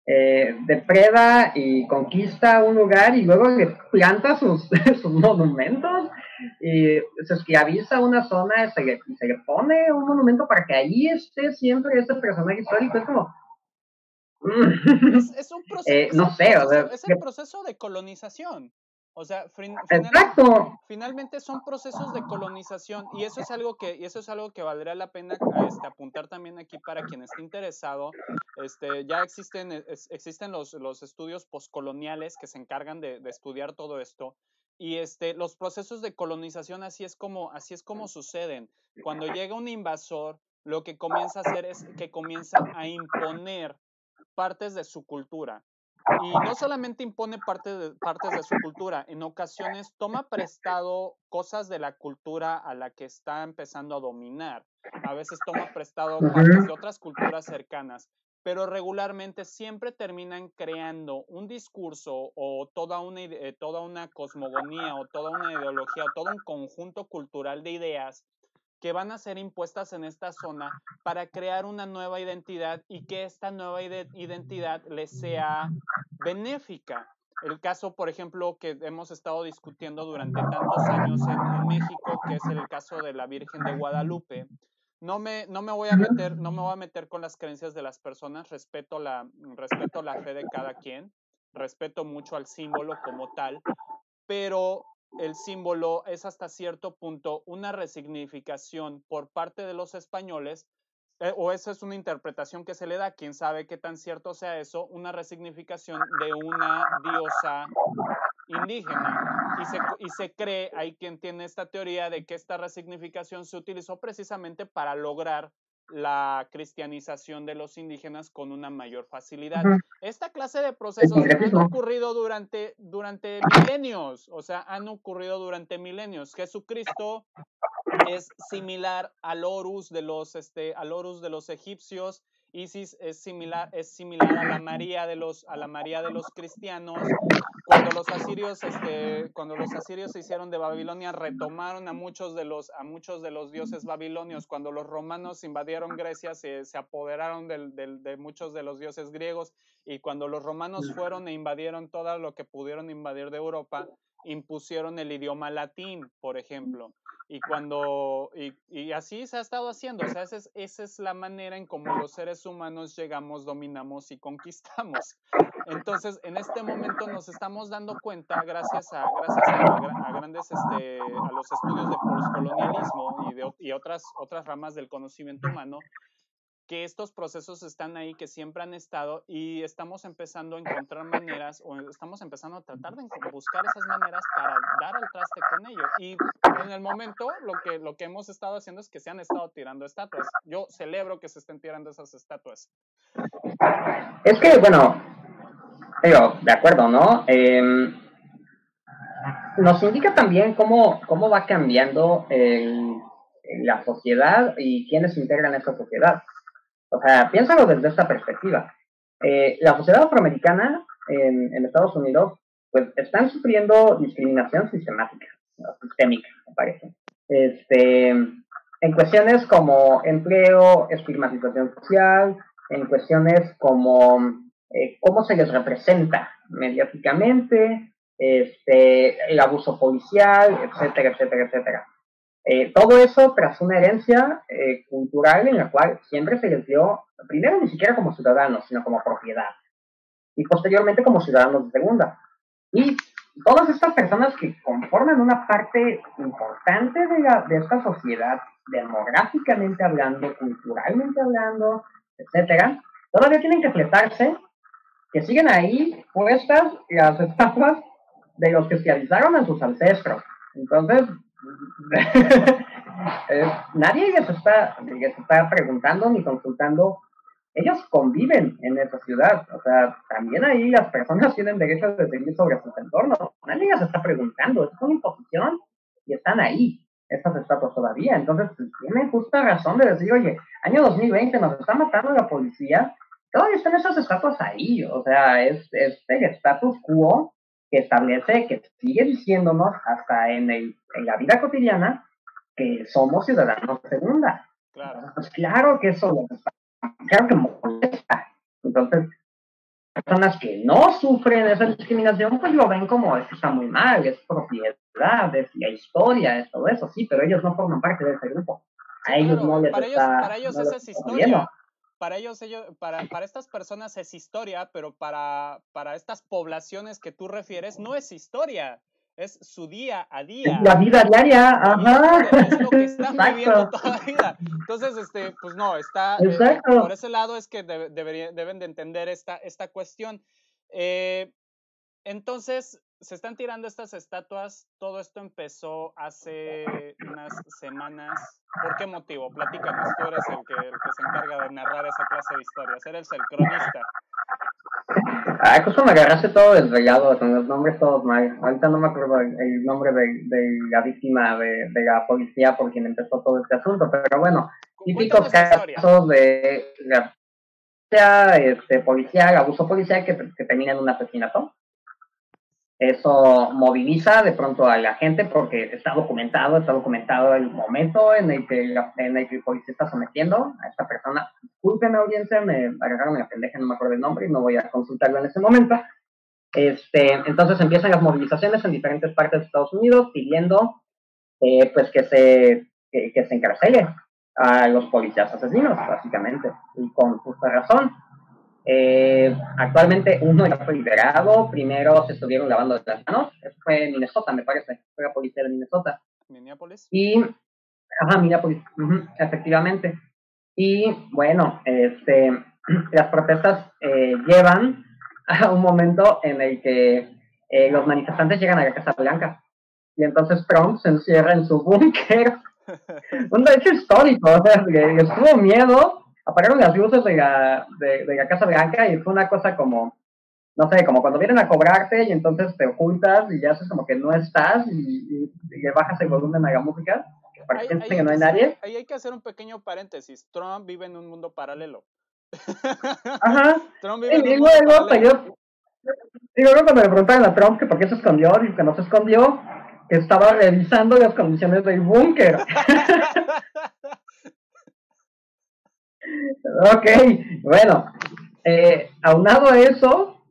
depreda y conquista un lugar y luego le planta sus monumentos y se esclaviza una zona y se le pone un monumento para que ahí esté siempre ese personaje histórico. Es como... es un proceso, no sé, es el proceso de colonización. O sea, finalmente son procesos de colonización y eso es algo que valdría la pena apuntar también aquí para quien esté interesado. Ya existen los estudios postcoloniales que se encargan de estudiar todo esto y los procesos de colonización así es como suceden. Cuando llega un invasor, lo que comienza a hacer es que comienza a imponer partes de su cultura. Y no solamente impone partes de su cultura, en ocasiones toma prestado cosas de la cultura a la que está empezando a dominar. A veces toma prestado partes de otras culturas cercanas, pero regularmente siempre terminan creando un discurso o toda una cosmogonía o toda una ideología o todo un conjunto cultural de ideas que van a ser impuestas en esta zona para crear una nueva identidad y que esta nueva identidad les sea benéfica. El caso, por ejemplo, que hemos estado discutiendo durante tantos años en México, que es el caso de la Virgen de Guadalupe. No me voy a meter con las creencias de las personas, respeto la fe de cada quien, respeto mucho al símbolo como tal, pero el símbolo es hasta cierto punto una resignificación por parte de los españoles, o esa es una interpretación que se le da, quién sabe qué tan cierto sea eso, una resignificación de una diosa indígena. Y se cree, hay quien tiene esta teoría de que esta resignificación se utilizó precisamente para lograr la cristianización de los indígenas con una mayor facilidad. Esta clase de procesos han ocurrido durante milenios, o sea, han ocurrido durante milenios. Jesucristo es similar al Horus de los egipcios. Isis es similar a la María de los cristianos. Cuando los asirios se hicieron de Babilonia, retomaron a muchos de los dioses babilonios. Cuando los romanos invadieron Grecia, se apoderaron de muchos de los dioses griegos. Y cuando los romanos fueron e invadieron todo lo que pudieron invadir de Europa, impusieron el idioma latín, por ejemplo. Y así se ha estado haciendo. O sea, esa es la manera en cómo los seres humanos llegamos, dominamos y conquistamos. Entonces, en este momento nos estamos dando cuenta, gracias a los estudios de postcolonialismo y otras ramas del conocimiento humano, que estos procesos están ahí, que siempre han estado, y estamos empezando a encontrar maneras, o estamos empezando a tratar de buscar esas maneras para dar al traste con ello. Y en el momento, lo que hemos estado haciendo es que se han estado tirando estatuas. Yo celebro que se estén tirando esas estatuas. Es que, bueno, Digo, de acuerdo, ¿no? Nos indica también cómo va cambiando la sociedad y quiénes integran esa sociedad. O sea, piénsalo desde esta perspectiva. La sociedad afroamericana en Estados Unidos, pues están sufriendo discriminación sistemática, ¿no? Sistémica, me parece. En cuestiones como empleo, estigmatización social, en cuestiones como cómo se les representa mediáticamente, el abuso policial, etcétera, etcétera, etcétera. Todo eso tras una herencia cultural en la cual siempre se les dio, primero ni siquiera como ciudadanos, sino como propiedad, y posteriormente como ciudadanos de segunda. Y todas estas personas que conforman una parte importante de esta sociedad, demográficamente hablando, culturalmente hablando, etcétera, todavía tienen que fletarse que siguen ahí puestas las estatuas de los que esclavizaron a sus ancestros. Entonces, nadie les está preguntando ni consultando. Ellos conviven en esa ciudad. O sea, también ahí las personas tienen derecho de decidir sobre sus entornos. Nadie les está preguntando. Es una imposición y están ahí, estas estatuas todavía. Entonces, tienen justa razón de decir, oye, año 2020 nos está matando la policía. Todavía están esas estatuas ahí. O sea, es el status quo que establece, que sigue diciéndonos hasta en la vida cotidiana que somos ciudadanos de segunda. Claro. Pues claro que eso claro que molesta. Entonces, personas que no sufren esa discriminación, pues lo ven como esto está muy mal, es propiedad, es la historia, es todo eso, sí, pero ellos no forman parte de ese grupo. Sí, A ellos claro, no les para ellos no esa les es está viendo. historia. Para estas personas es historia, pero para estas poblaciones que tú refieres no es historia, es su día a Es día. la vida diaria, La vida ajá. diaria, es lo que están viviendo Exacto, toda la vida. Entonces, pues no, por exacto. ese lado es que deben de entender esta cuestión. Eh, entonces, se están tirando estas estatuas. Todo esto empezó hace unas semanas. ¿Por qué motivo? Platícanos, tú eres el que se encarga de narrar esa clase de historias, eres el cronista. Ah, justo me agarraste todo desvelado, con los nombres todos mal. Ahorita no me acuerdo el nombre de la víctima de la policía por quien empezó todo este asunto, pero bueno, típicos Cuéntanos la historia. casos de la policial, abuso policial que termina en un asesinato. Eso moviliza de pronto a la gente porque está documentado el momento en el que el policía está sometiendo a esta persona. Disculpen, audiencia, me agarraron la pendeja, no me acuerdo el nombre y no voy a consultarlo en ese momento. Entonces empiezan las movilizaciones en diferentes partes de Estados Unidos pidiendo pues que se encarcele a los policías asesinos, básicamente, y con justa razón. Actualmente uno ya fue liberado, primero se estuvieron lavando las manos, eso fue en Minnesota, me parece, fue la policía de Minnesota. Minneapolis. Y, ajá, Minneapolis, efectivamente. Y bueno, las protestas llevan a un momento en el que los manifestantes llegan a la Casa Blanca y entonces Trump se encierra en su búnker. Un hecho histórico, o sea, les tuvo miedo, apagaron las luces de la Casa Blanca y fue una cosa como, no sé, como cuando vienen a cobrarte y entonces te ocultas y ya haces como que no estás y le bajas el volumen a la música para que piensen que no hay nadie. Ahí hay que hacer un pequeño paréntesis. Trump vive en un mundo paralelo. Ajá. Trump vive en Y un mundo luego, paralelo. y luego cuando le preguntaron a Trump que por qué se escondió, dijo que no se escondió, que estaba revisando las condiciones del búnker. Ok, bueno, aunado a eso,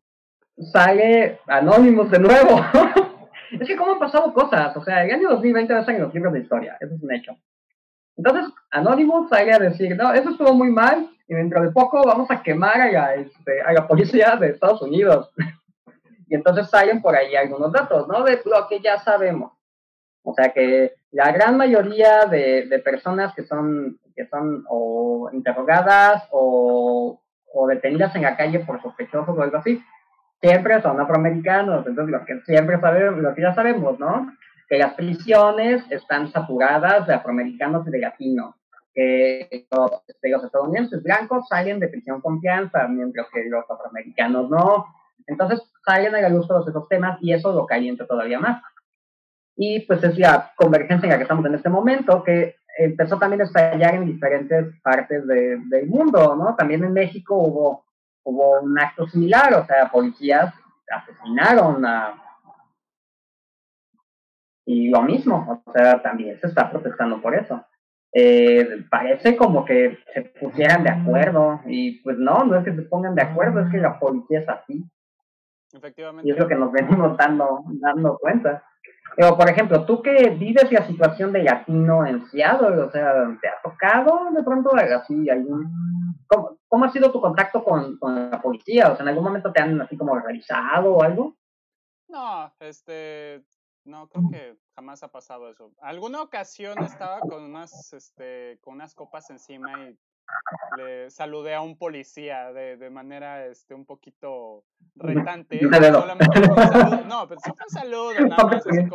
sale Anonymous de nuevo. Es que cómo han pasado cosas, o sea, el año 2020 va a estar en los libros de historia, eso es un hecho. Entonces, Anonymous sale a decir, no, eso estuvo muy mal, y dentro de poco vamos a quemar a la policía de Estados Unidos. Y entonces salen por ahí algunos datos, ¿no? De lo que ya sabemos. O sea que la gran mayoría de personas que son o interrogadas o detenidas en la calle por sospechosos o algo así, siempre son afroamericanos. Entonces lo que ya sabemos, ¿no? Que las prisiones están saturadas de afroamericanos y de latinos. Que los estadounidenses blancos salen de prisión con fianza, mientras que los afroamericanos no. Entonces salen a la luz todos esos temas y eso lo calienta todavía más. Y pues es la convergencia en la que estamos en este momento, que empezó también a estallar en diferentes partes del mundo, ¿no? También en México hubo un acto similar, o sea, policías asesinaron y lo mismo, o sea, también se está protestando por eso. Parece como que se pusieran de acuerdo y pues no es que se pongan de acuerdo, es que la policía es así. Efectivamente. Y es lo que nos venimos dando cuenta. Pero, por ejemplo, tú que vives la situación de latino en Seattle, o sea, ¿te ha tocado de pronto así algún... ¿Cómo ha sido tu contacto con la policía? O sea, ¿en algún momento te han así como revisado o algo? No, no, creo que jamás ha pasado eso. Alguna ocasión estaba con unas copas encima y le saludé a un policía de manera, un poquito retante. Solamente fue un saludo, no, pero sí fue un saludo, nada más, así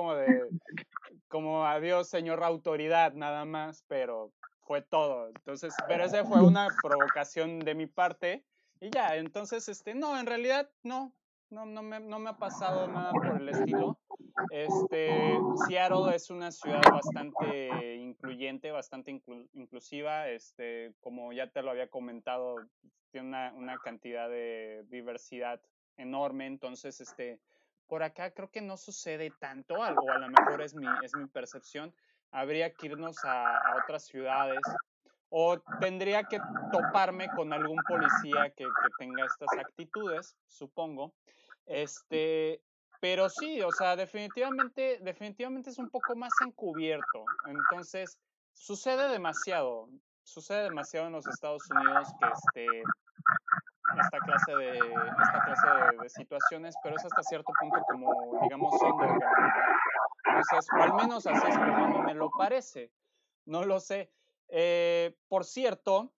como adiós, señor autoridad, nada más, pero fue todo. Entonces, pero esa fue una provocación de mi parte y ya, entonces, no, en realidad no me ha pasado nada por el estilo. Seattle es una ciudad bastante incluyente, bastante inclusiva, como ya te lo había comentado, tiene una cantidad de diversidad enorme, entonces, por acá creo que no sucede tanto, o a lo mejor es mi percepción. Habría que irnos a otras ciudades o tendría que toparme con algún policía que tenga estas actitudes, supongo. Pero sí, o sea, definitivamente es un poco más encubierto. Entonces, sucede demasiado en los Estados Unidos que esta clase de situaciones, pero es hasta cierto punto como, digamos, underground, ¿no? Entonces, o al menos así es como a mí me lo parece. No lo sé. Por cierto,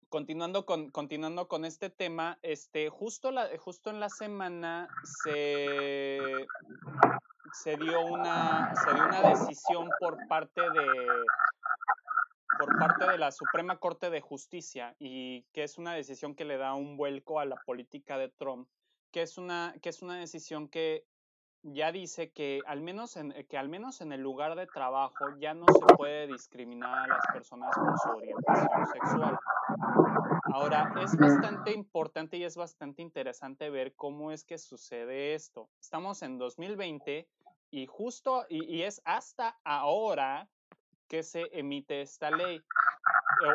continuando con este tema, justo en la semana se dio una decisión por parte de la Suprema Corte de Justicia y que es una decisión que le da un vuelco a la política de Trump, que es una decisión que ya dice que al menos en el lugar de trabajo ya no se puede discriminar a las personas por su orientación sexual. Ahora, es bastante importante y es bastante interesante ver cómo es que sucede esto. Estamos en 2020 y y es hasta ahora que se emite esta ley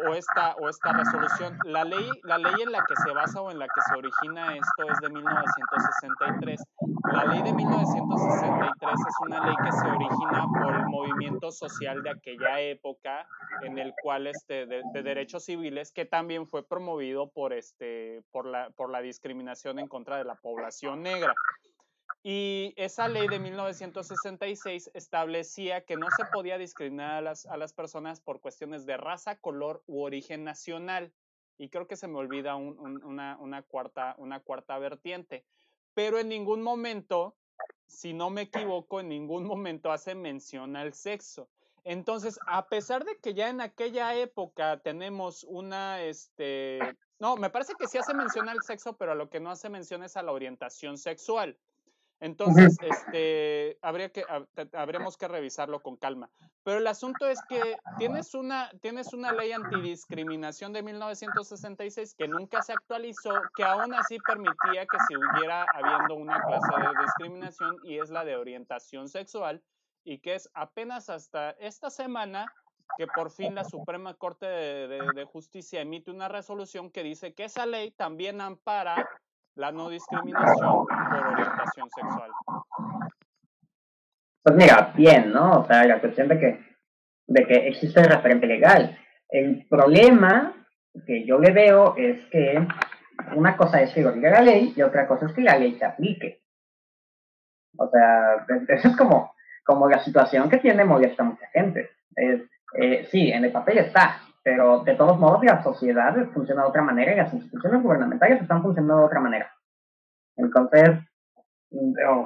o esta resolución. La ley en la que se basa o en la que se origina esto es de 1963. La ley de 1963 es una ley que se origina por el movimiento social de aquella época en el cual de derechos civiles que también fue promovido por la discriminación en contra de la población negra. Y esa ley de 1966 establecía que no se podía discriminar a las personas por cuestiones de raza, color u origen nacional. Y creo que se me olvida una cuarta vertiente. Pero en ningún momento, si no me equivoco, en ningún momento hace mención al sexo. Entonces, a pesar de que ya en aquella época tenemos no, me parece que sí hace mención al sexo, pero a lo que no hace mención es a la orientación sexual. Entonces, habremos que revisarlo con calma. Pero el asunto es que tienes una ley antidiscriminación de 1966 que nunca se actualizó, que aún así permitía que siguiera habiendo una clase de discriminación y es la de orientación sexual y que es apenas hasta esta semana que por fin la Suprema Corte de Justicia emite una resolución que dice que esa ley también ampara la no discriminación por orientación sexual. Pues mira, bien, ¿no? O sea, la cuestión de que existe el referente legal. El problema que yo le veo es que una cosa es que lo diga la ley y otra cosa es que la ley se aplique. O sea, eso es como la situación que tiene molesta a mucha gente. Sí, en el papel está, pero de todos modos la sociedad funciona de otra manera y las instituciones gubernamentales están funcionando de otra manera. Entonces,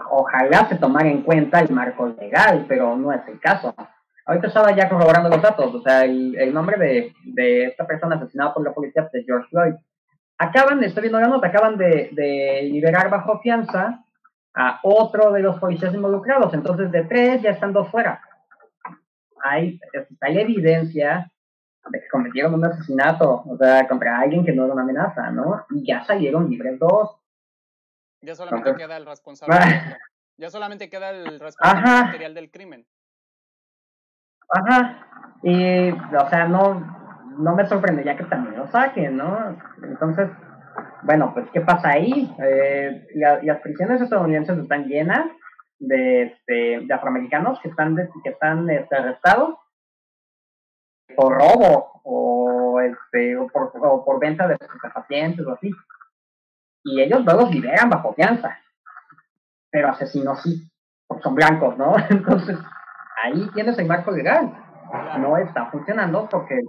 ojalá se tomara en cuenta el marco legal, pero no es el caso. Ahorita estaba ya corroborando los datos, o sea, el nombre de esta persona asesinada por la policía es George Floyd. estoy viendo la nota, acaban de liberar bajo fianza a otro de los policías involucrados. Entonces, de 3 ya están 2 fuera. Hay evidencia de que cometieron un asesinato, o sea, contra alguien que no era una amenaza, ¿no? Y ya salieron libres 2. Ya solamente queda el responsable directo. Ya solamente queda el responsable material del crimen. Ajá. Y, o sea, no me sorprendería que también lo saquen, ¿no? Entonces, bueno, pues, ¿qué pasa ahí? Las prisiones estadounidenses están llenas de afroamericanos que están arrestados por robo o por venta de estupefacientes o así. Y ellos no los liberan bajo fianza. Pero asesinos sí, porque son blancos, ¿no? Entonces, ahí tienes el marco legal. No está funcionando porque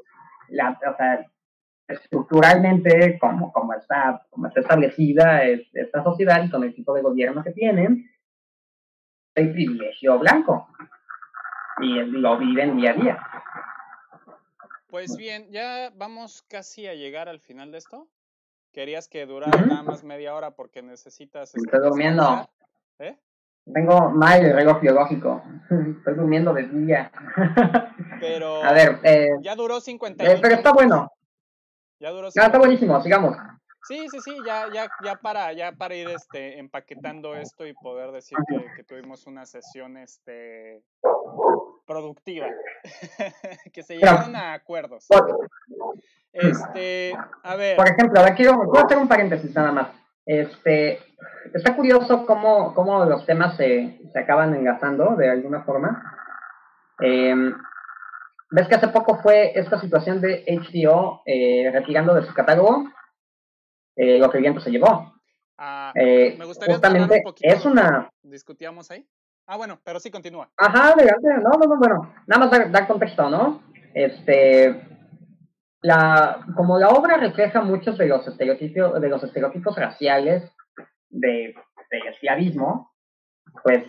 o sea, estructuralmente, como está establecida esta sociedad y con el tipo de gobierno que tienen, el privilegio blanco. Y lo viven día a día. Pues bien, ya vamos casi a llegar al final de esto. Querías que durara nada más media hora porque necesitas Estoy durmiendo. Descansar. Tengo mal el reloj biológico. Estoy durmiendo de día. Pero a ver, ya duró 51 pero está bueno. Ya duró está buenísimo, sigamos. Sí, ya para ir empaquetando esto y poder decir que tuvimos una sesión productiva, que se llegaron a acuerdos. A ver. Por ejemplo, quiero hacer un paréntesis nada más. Está curioso cómo los temas se acaban enlazando de alguna forma. ¿Ves que hace poco fue esta situación de HBO retirando de su catálogo lo que el viento se llevó? Me gustaría justamente un poquito es una... ¿Discutíamos ahí? Bueno, pero sí, continúa. Ajá, adelante. No, bueno. Nada más dar contexto, ¿no? Como la obra refleja muchos de los estereotipos raciales del esclavismo, pues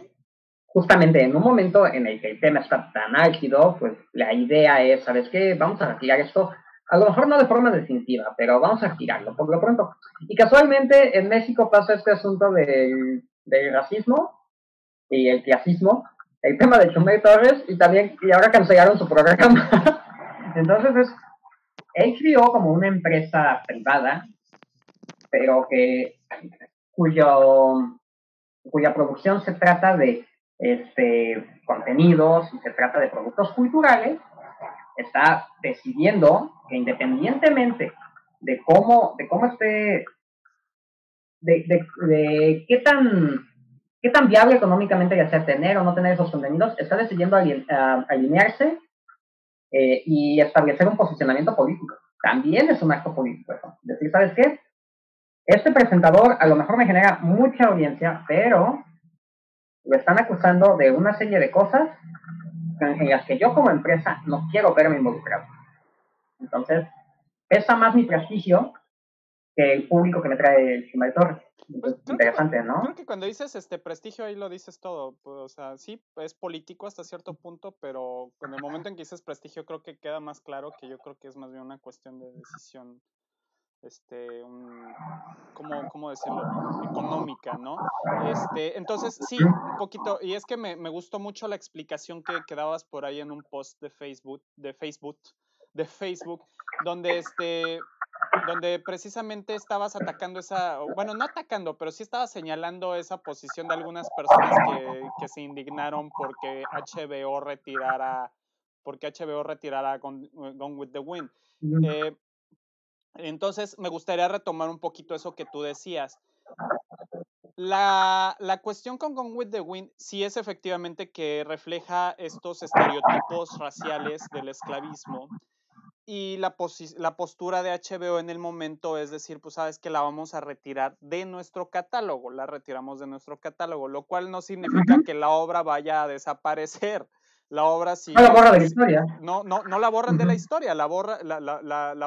justamente en un momento en el que el tema está tan álgido, pues la idea es, ¿sabes qué? Vamos a retirar esto, a lo mejor no de forma definitiva, pero vamos a retirarlo por lo pronto. Y casualmente en México pasa este asunto del racismo y el clasismo, el tema de Chumel Torres, y ahora cancelaron su programa. Entonces es HBO como una empresa privada, pero cuya producción se trata de contenidos y se trata de productos culturales, está decidiendo que independientemente de cómo esté, de qué tan viable económicamente ya sea tener o no tener esos contenidos, está decidiendo alinearse y establecer un posicionamiento político. También es un acto político eso. Decir, ¿sabes qué? Este presentador a lo mejor me genera mucha audiencia, pero lo están acusando de una serie de cosas en las que yo como empresa no quiero verme involucrado. Entonces, pesa más mi prestigio que el público que me trae Chumel Torres. Pues interesante, ¿no? Creo que cuando dices prestigio ahí lo dices todo. Pues, o sea, sí, es político hasta cierto punto, pero en el momento en que dices prestigio creo que queda más claro que yo creo que es más bien una cuestión de decisión, ¿cómo decirlo? Económica, ¿no? Entonces, sí, un poquito, y es que me gustó mucho la explicación que dabas por ahí en un post de Facebook, donde precisamente estabas atacando no atacando, pero sí estabas señalando esa posición de algunas personas que se indignaron porque HBO retirara Gone with the Wind. Entonces, me gustaría retomar un poquito eso que tú decías. La cuestión con Gone with the Wind sí es efectivamente que refleja estos estereotipos raciales del esclavismo. Y la postura de HBO en el momento es decir, pues sabes que la vamos a retirar de nuestro catálogo, la retiramos de nuestro catálogo, lo cual no significa que la obra vaya a desaparecer. La obra sigue. No la borran de la historia. No la borran de la historia, la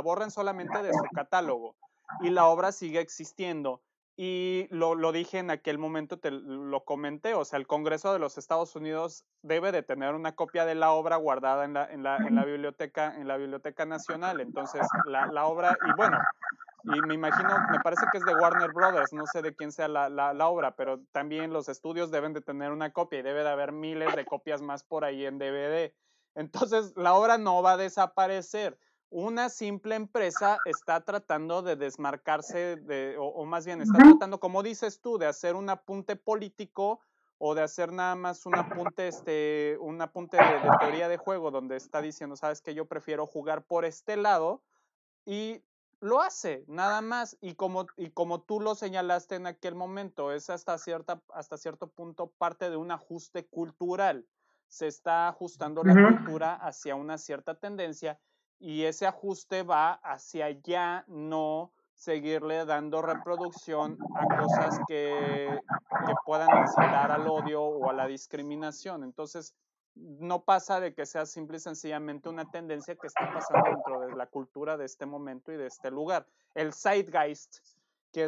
borran solamente de su catálogo. Y la obra sigue existiendo. Y lo dije en aquel momento, te lo comenté, o sea, el Congreso de los Estados Unidos debe de tener una copia de la obra guardada en la biblioteca Nacional. Entonces, la obra, y bueno, y me imagino, me parece que es de Warner Brothers, no sé de quién sea la obra, pero también los estudios deben de tener una copia y debe de haber miles de copias más por ahí en DVD. Entonces, la obra no va a desaparecer. Una simple empresa está tratando de desmarcarse, o más bien está tratando, como dices tú, de hacer un apunte político o de hacer nada más un apunte de teoría de juego donde está diciendo, sabes que yo prefiero jugar por este lado y lo hace, nada más. Y como tú lo señalaste en aquel momento, es hasta cierto punto parte de un ajuste cultural. Se está ajustando la cultura hacia una cierta tendencia y ese ajuste va hacia allá, no seguirle dando reproducción a cosas que puedan incitar al odio o a la discriminación. Entonces, no pasa de que sea simple y sencillamente una tendencia que está pasando dentro de la cultura de este momento y de este lugar. El zeitgeist, que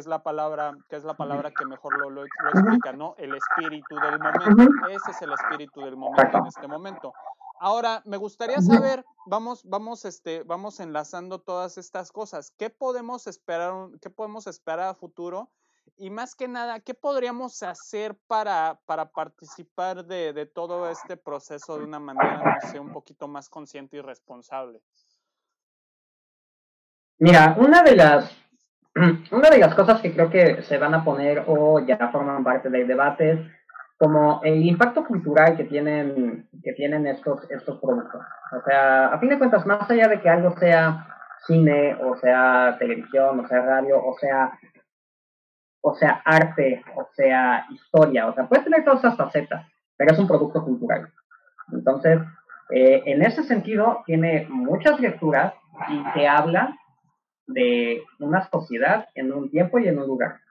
mejor lo explica, ¿no? El espíritu del momento. Ese es el espíritu del momento en este momento. Ahora, me gustaría saber, vamos enlazando todas estas cosas. ¿Qué podemos esperar a futuro? Y más que nada, ¿qué podríamos hacer para participar de todo este proceso de una manera, no sé, un poquito más consciente y responsable? Mira, una de las cosas que creo que se van a poner o ya forman parte del debate es como el impacto cultural que tienen estos productos. O sea, a fin de cuentas, más allá de que algo sea cine, o sea televisión, o sea radio, o sea arte, o sea historia, o sea, puede tener todas esas facetas, pero es un producto cultural. Entonces, en ese sentido, tiene muchas lecturas y te habla de una sociedad en un tiempo y en un lugar.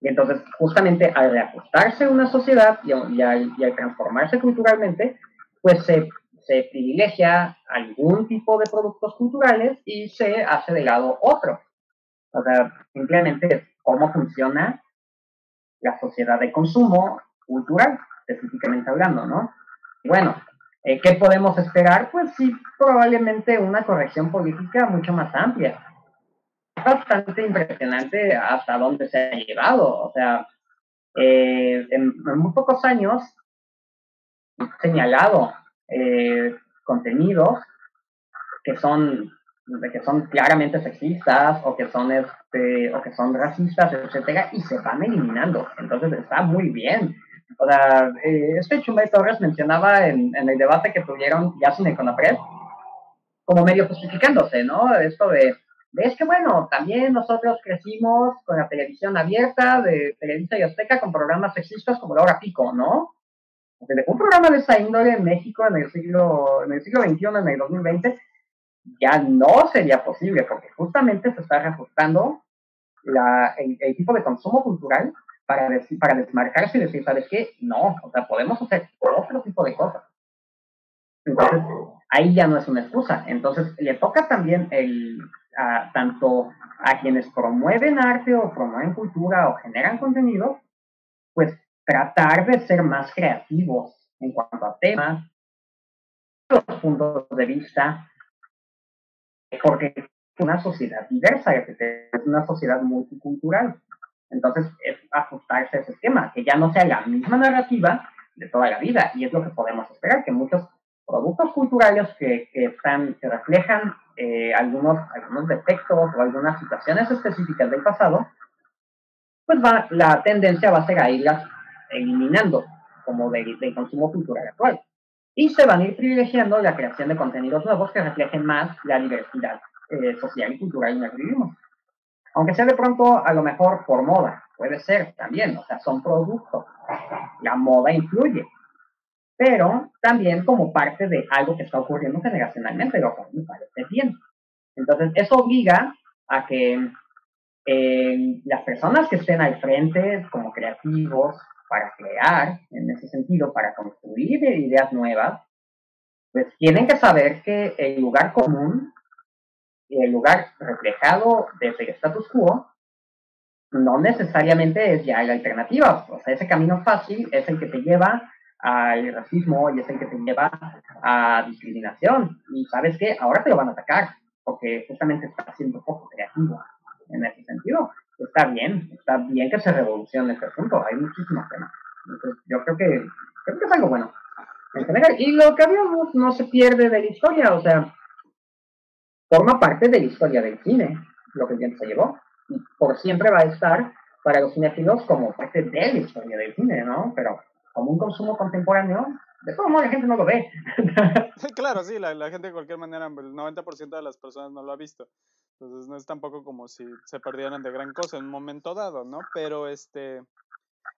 Y entonces, justamente al reajustarse una sociedad y al transformarse culturalmente, pues se privilegia algún tipo de productos culturales y se hace de lado otro. O sea, simplemente es cómo funciona la sociedad de consumo cultural, específicamente hablando, ¿no? Y bueno, ¿qué podemos esperar? Pues sí, probablemente una corrección política mucho más amplia. Es bastante impresionante hasta dónde se ha llevado. O sea, en muy pocos años he señalado contenidos que son que son claramente sexistas o que son racistas, etcétera, y se van eliminando. Entonces está muy bien. O sea, Chumbay Torres mencionaba en el debate que tuvieron ya sin el Conapred, como medio justificándose, ¿no? Esto es que bueno, también nosotros crecimos con la televisión abierta de Televisa y Azteca con programas sexistas como La Hora Pico, ¿no? Un programa de esa índole en México en el siglo XXI, en el 2020, ya no sería posible, porque justamente se está reajustando el tipo de consumo cultural para desmarcarse y decir, ¿sabes qué? No, o sea, podemos hacer otro tipo de cosas. Entonces, ahí ya no es una excusa. Entonces, le toca también tanto a quienes promueven arte o promueven cultura o generan contenido, pues tratar de ser más creativos en cuanto a temas, los puntos de vista, porque es una sociedad diversa, es una sociedad multicultural. Entonces, es ajustarse a ese esquema, que ya no sea la misma narrativa de toda la vida, y es lo que podemos esperar, que muchos productos culturales que reflejan algunos defectos o algunas situaciones específicas del pasado, pues la tendencia va a ser a irlas eliminando como del consumo cultural actual. Y se van a ir privilegiando la creación de contenidos nuevos que reflejen más la diversidad social y cultural en la que vivimos. Aunque sea de pronto, a lo mejor por moda, puede ser también, o sea, son productos. La moda influye, pero también como parte de algo que está ocurriendo generacionalmente, lo cual me parece bien. Entonces, eso obliga a que las personas que estén al frente como creativos para crear, en ese sentido, para construir ideas nuevas, pues tienen que saber que el lugar común y el lugar reflejado desde el status quo no necesariamente es ya la alternativa. O sea, ese camino fácil es el que te lleva al racismo y es el que te lleva a discriminación. Y sabes qué, ahora te lo van a atacar porque justamente estás siendo poco creativo. en ese sentido. Está bien que se revolucione este punto, hay muchísimos temas. Entonces, yo creo que es algo bueno en general. Y lo que habíamos no se pierde de la historia, o sea, forma parte de la historia del cine, lo que el viento se llevó, y por siempre va a estar para los cinéfilos como parte de la historia del cine, ¿no? Pero como un consumo contemporáneo, de todo modo la gente no lo ve. Claro, sí, la gente de cualquier manera, el 90% de las personas no lo ha visto. Entonces no es tampoco como si se perdieran de gran cosa en un momento dado, ¿no? Pero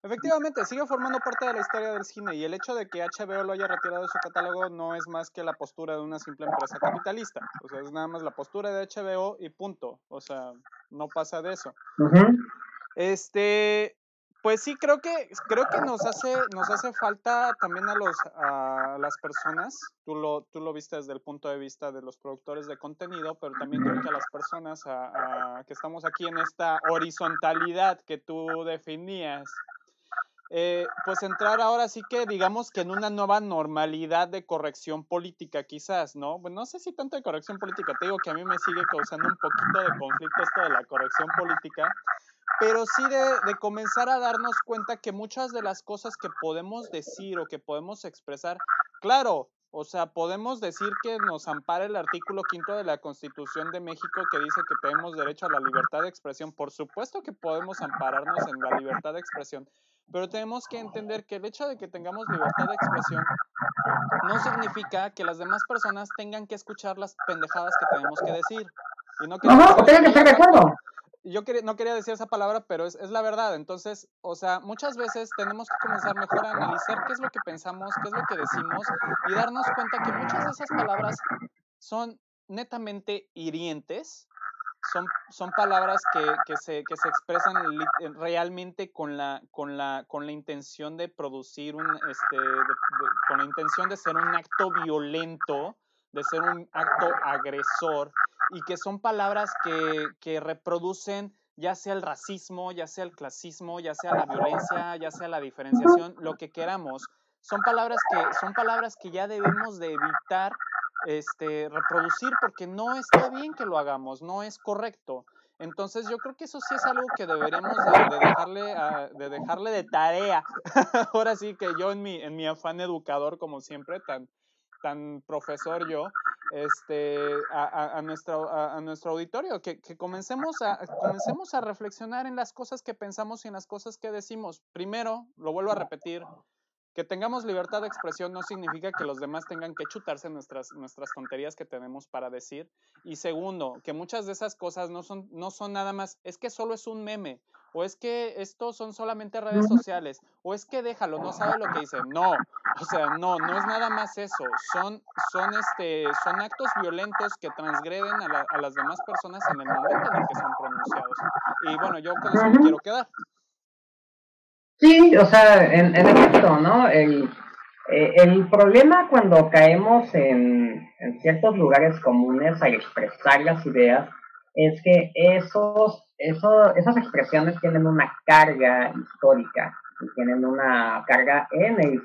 efectivamente, sigue formando parte de la historia del cine y el hecho de que HBO lo haya retirado de su catálogo no es más que la postura de una simple empresa capitalista. O sea, es nada más la postura de HBO y punto. O sea, no pasa de eso. Pues sí, creo que nos hace falta también a las personas. Tú lo viste desde el punto de vista de los productores de contenido, pero también creo que a las personas que estamos aquí en esta horizontalidad que tú definías, pues entrar ahora sí que digamos que en una nueva normalidad de corrección política quizás, ¿no? Bueno, no sé si tanto de corrección política, te digo que a mí me sigue causando un poquito de conflicto esto de la corrección política, pero sí de comenzar a darnos cuenta que muchas de las cosas que podemos decir o que podemos expresar, claro, o sea, podemos decir que nos ampara el artículo 5 de la Constitución de México que dice que tenemos derecho a la libertad de expresión. Por supuesto que podemos ampararnos en la libertad de expresión, pero tenemos que entender que el hecho de que tengamos libertad de expresión no significa que las demás personas tengan que escuchar las pendejadas que tenemos que decir. Y no quería decir esa palabra. No quería decir esa palabra, pero es la verdad. Entonces, o sea, muchas veces tenemos que comenzar mejor a analizar qué es lo que pensamos, qué es lo que decimos y darnos cuenta que muchas de esas palabras son netamente hirientes. Son palabras que se expresan realmente con la intención de producir con la intención de ser un acto violento, de ser un acto agresor, y que son palabras que reproducen ya sea el racismo, ya sea el clasismo, ya sea la violencia, ya sea la diferenciación, lo que queramos. Son palabras que ya debemos de evitar reproducir porque no está bien que lo hagamos, no es correcto. Entonces yo creo que eso sí es algo que deberíamos de dejarle de tarea. Ahora sí que yo en mi afán educador, como siempre, tan profesor yo, a nuestro auditorio, que comencemos a reflexionar en las cosas que pensamos y en las cosas que decimos. Primero, lo vuelvo a repetir, que tengamos libertad de expresión no significa que los demás tengan que chutarse nuestras tonterías que tenemos para decir. Y segundo, que muchas de esas cosas no son nada más, es que solo es un meme, o es que esto son solamente redes sociales, o es que déjalo, no sabe lo que dice. No, o sea, no es nada más eso. Son actos violentos que transgreden a las demás personas en el momento en el que son pronunciados. Y bueno, yo con eso me quiero quedar. Sí, o sea, en efecto, ¿no? El problema cuando caemos en ciertos lugares comunes a expresar las ideas es que esas expresiones tienen una carga histórica, y tienen una carga en el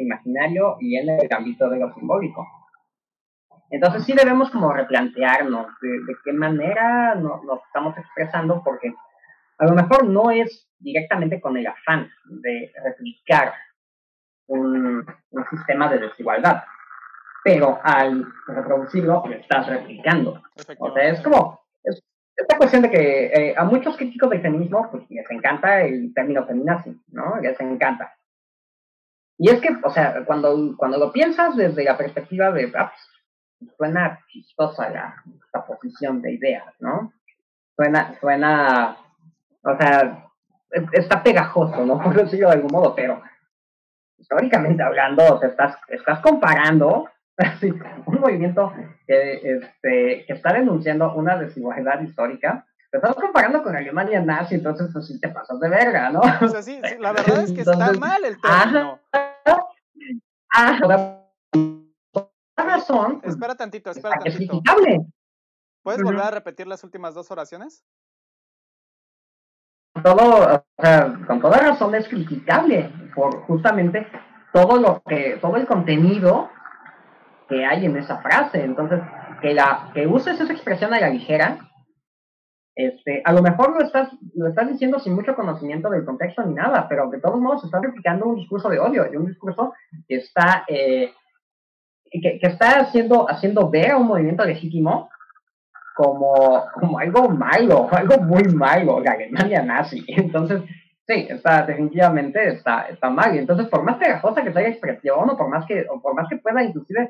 imaginario y en el ámbito de lo simbólico. Entonces sí debemos como replantearnos de qué manera nos estamos expresando, porque a lo mejor no es directamente con el afán de replicar un sistema de desigualdad, pero al reproducirlo lo estás replicando. O sea, es como esta cuestión de que a muchos críticos del feminismo pues les encanta el término feminazi, ¿no? Les encanta. Y es que, o sea, cuando lo piensas desde la perspectiva de, suena chistosa la posición de ideas, ¿no? Suena, o sea, está pegajoso, ¿no? Por decirlo de algún modo, pero históricamente hablando, te estás comparando así, un movimiento que está denunciando una desigualdad histórica, te estás comparando con Alemania nazi, entonces pues sí te pasas de verga, ¿no? O sea, sí, la verdad es que entonces, está mal el término. Razón. Espera tantito. Es criticable. ¿Puedes volver a repetir las últimas dos oraciones? Con toda razón es criticable por justamente todo el contenido que hay en esa frase. Entonces, que uses esa expresión a la ligera, A lo mejor lo estás diciendo sin mucho conocimiento del contexto ni nada, pero de todos modos estás replicando un discurso de odio y un discurso que está, que está haciendo ver a un movimiento legítimo como algo malo, algo muy malo, la Alemania nazi. Entonces, sí, definitivamente está mal. Y entonces, por más pegajosa que sea la expresión, o por más que pueda inclusive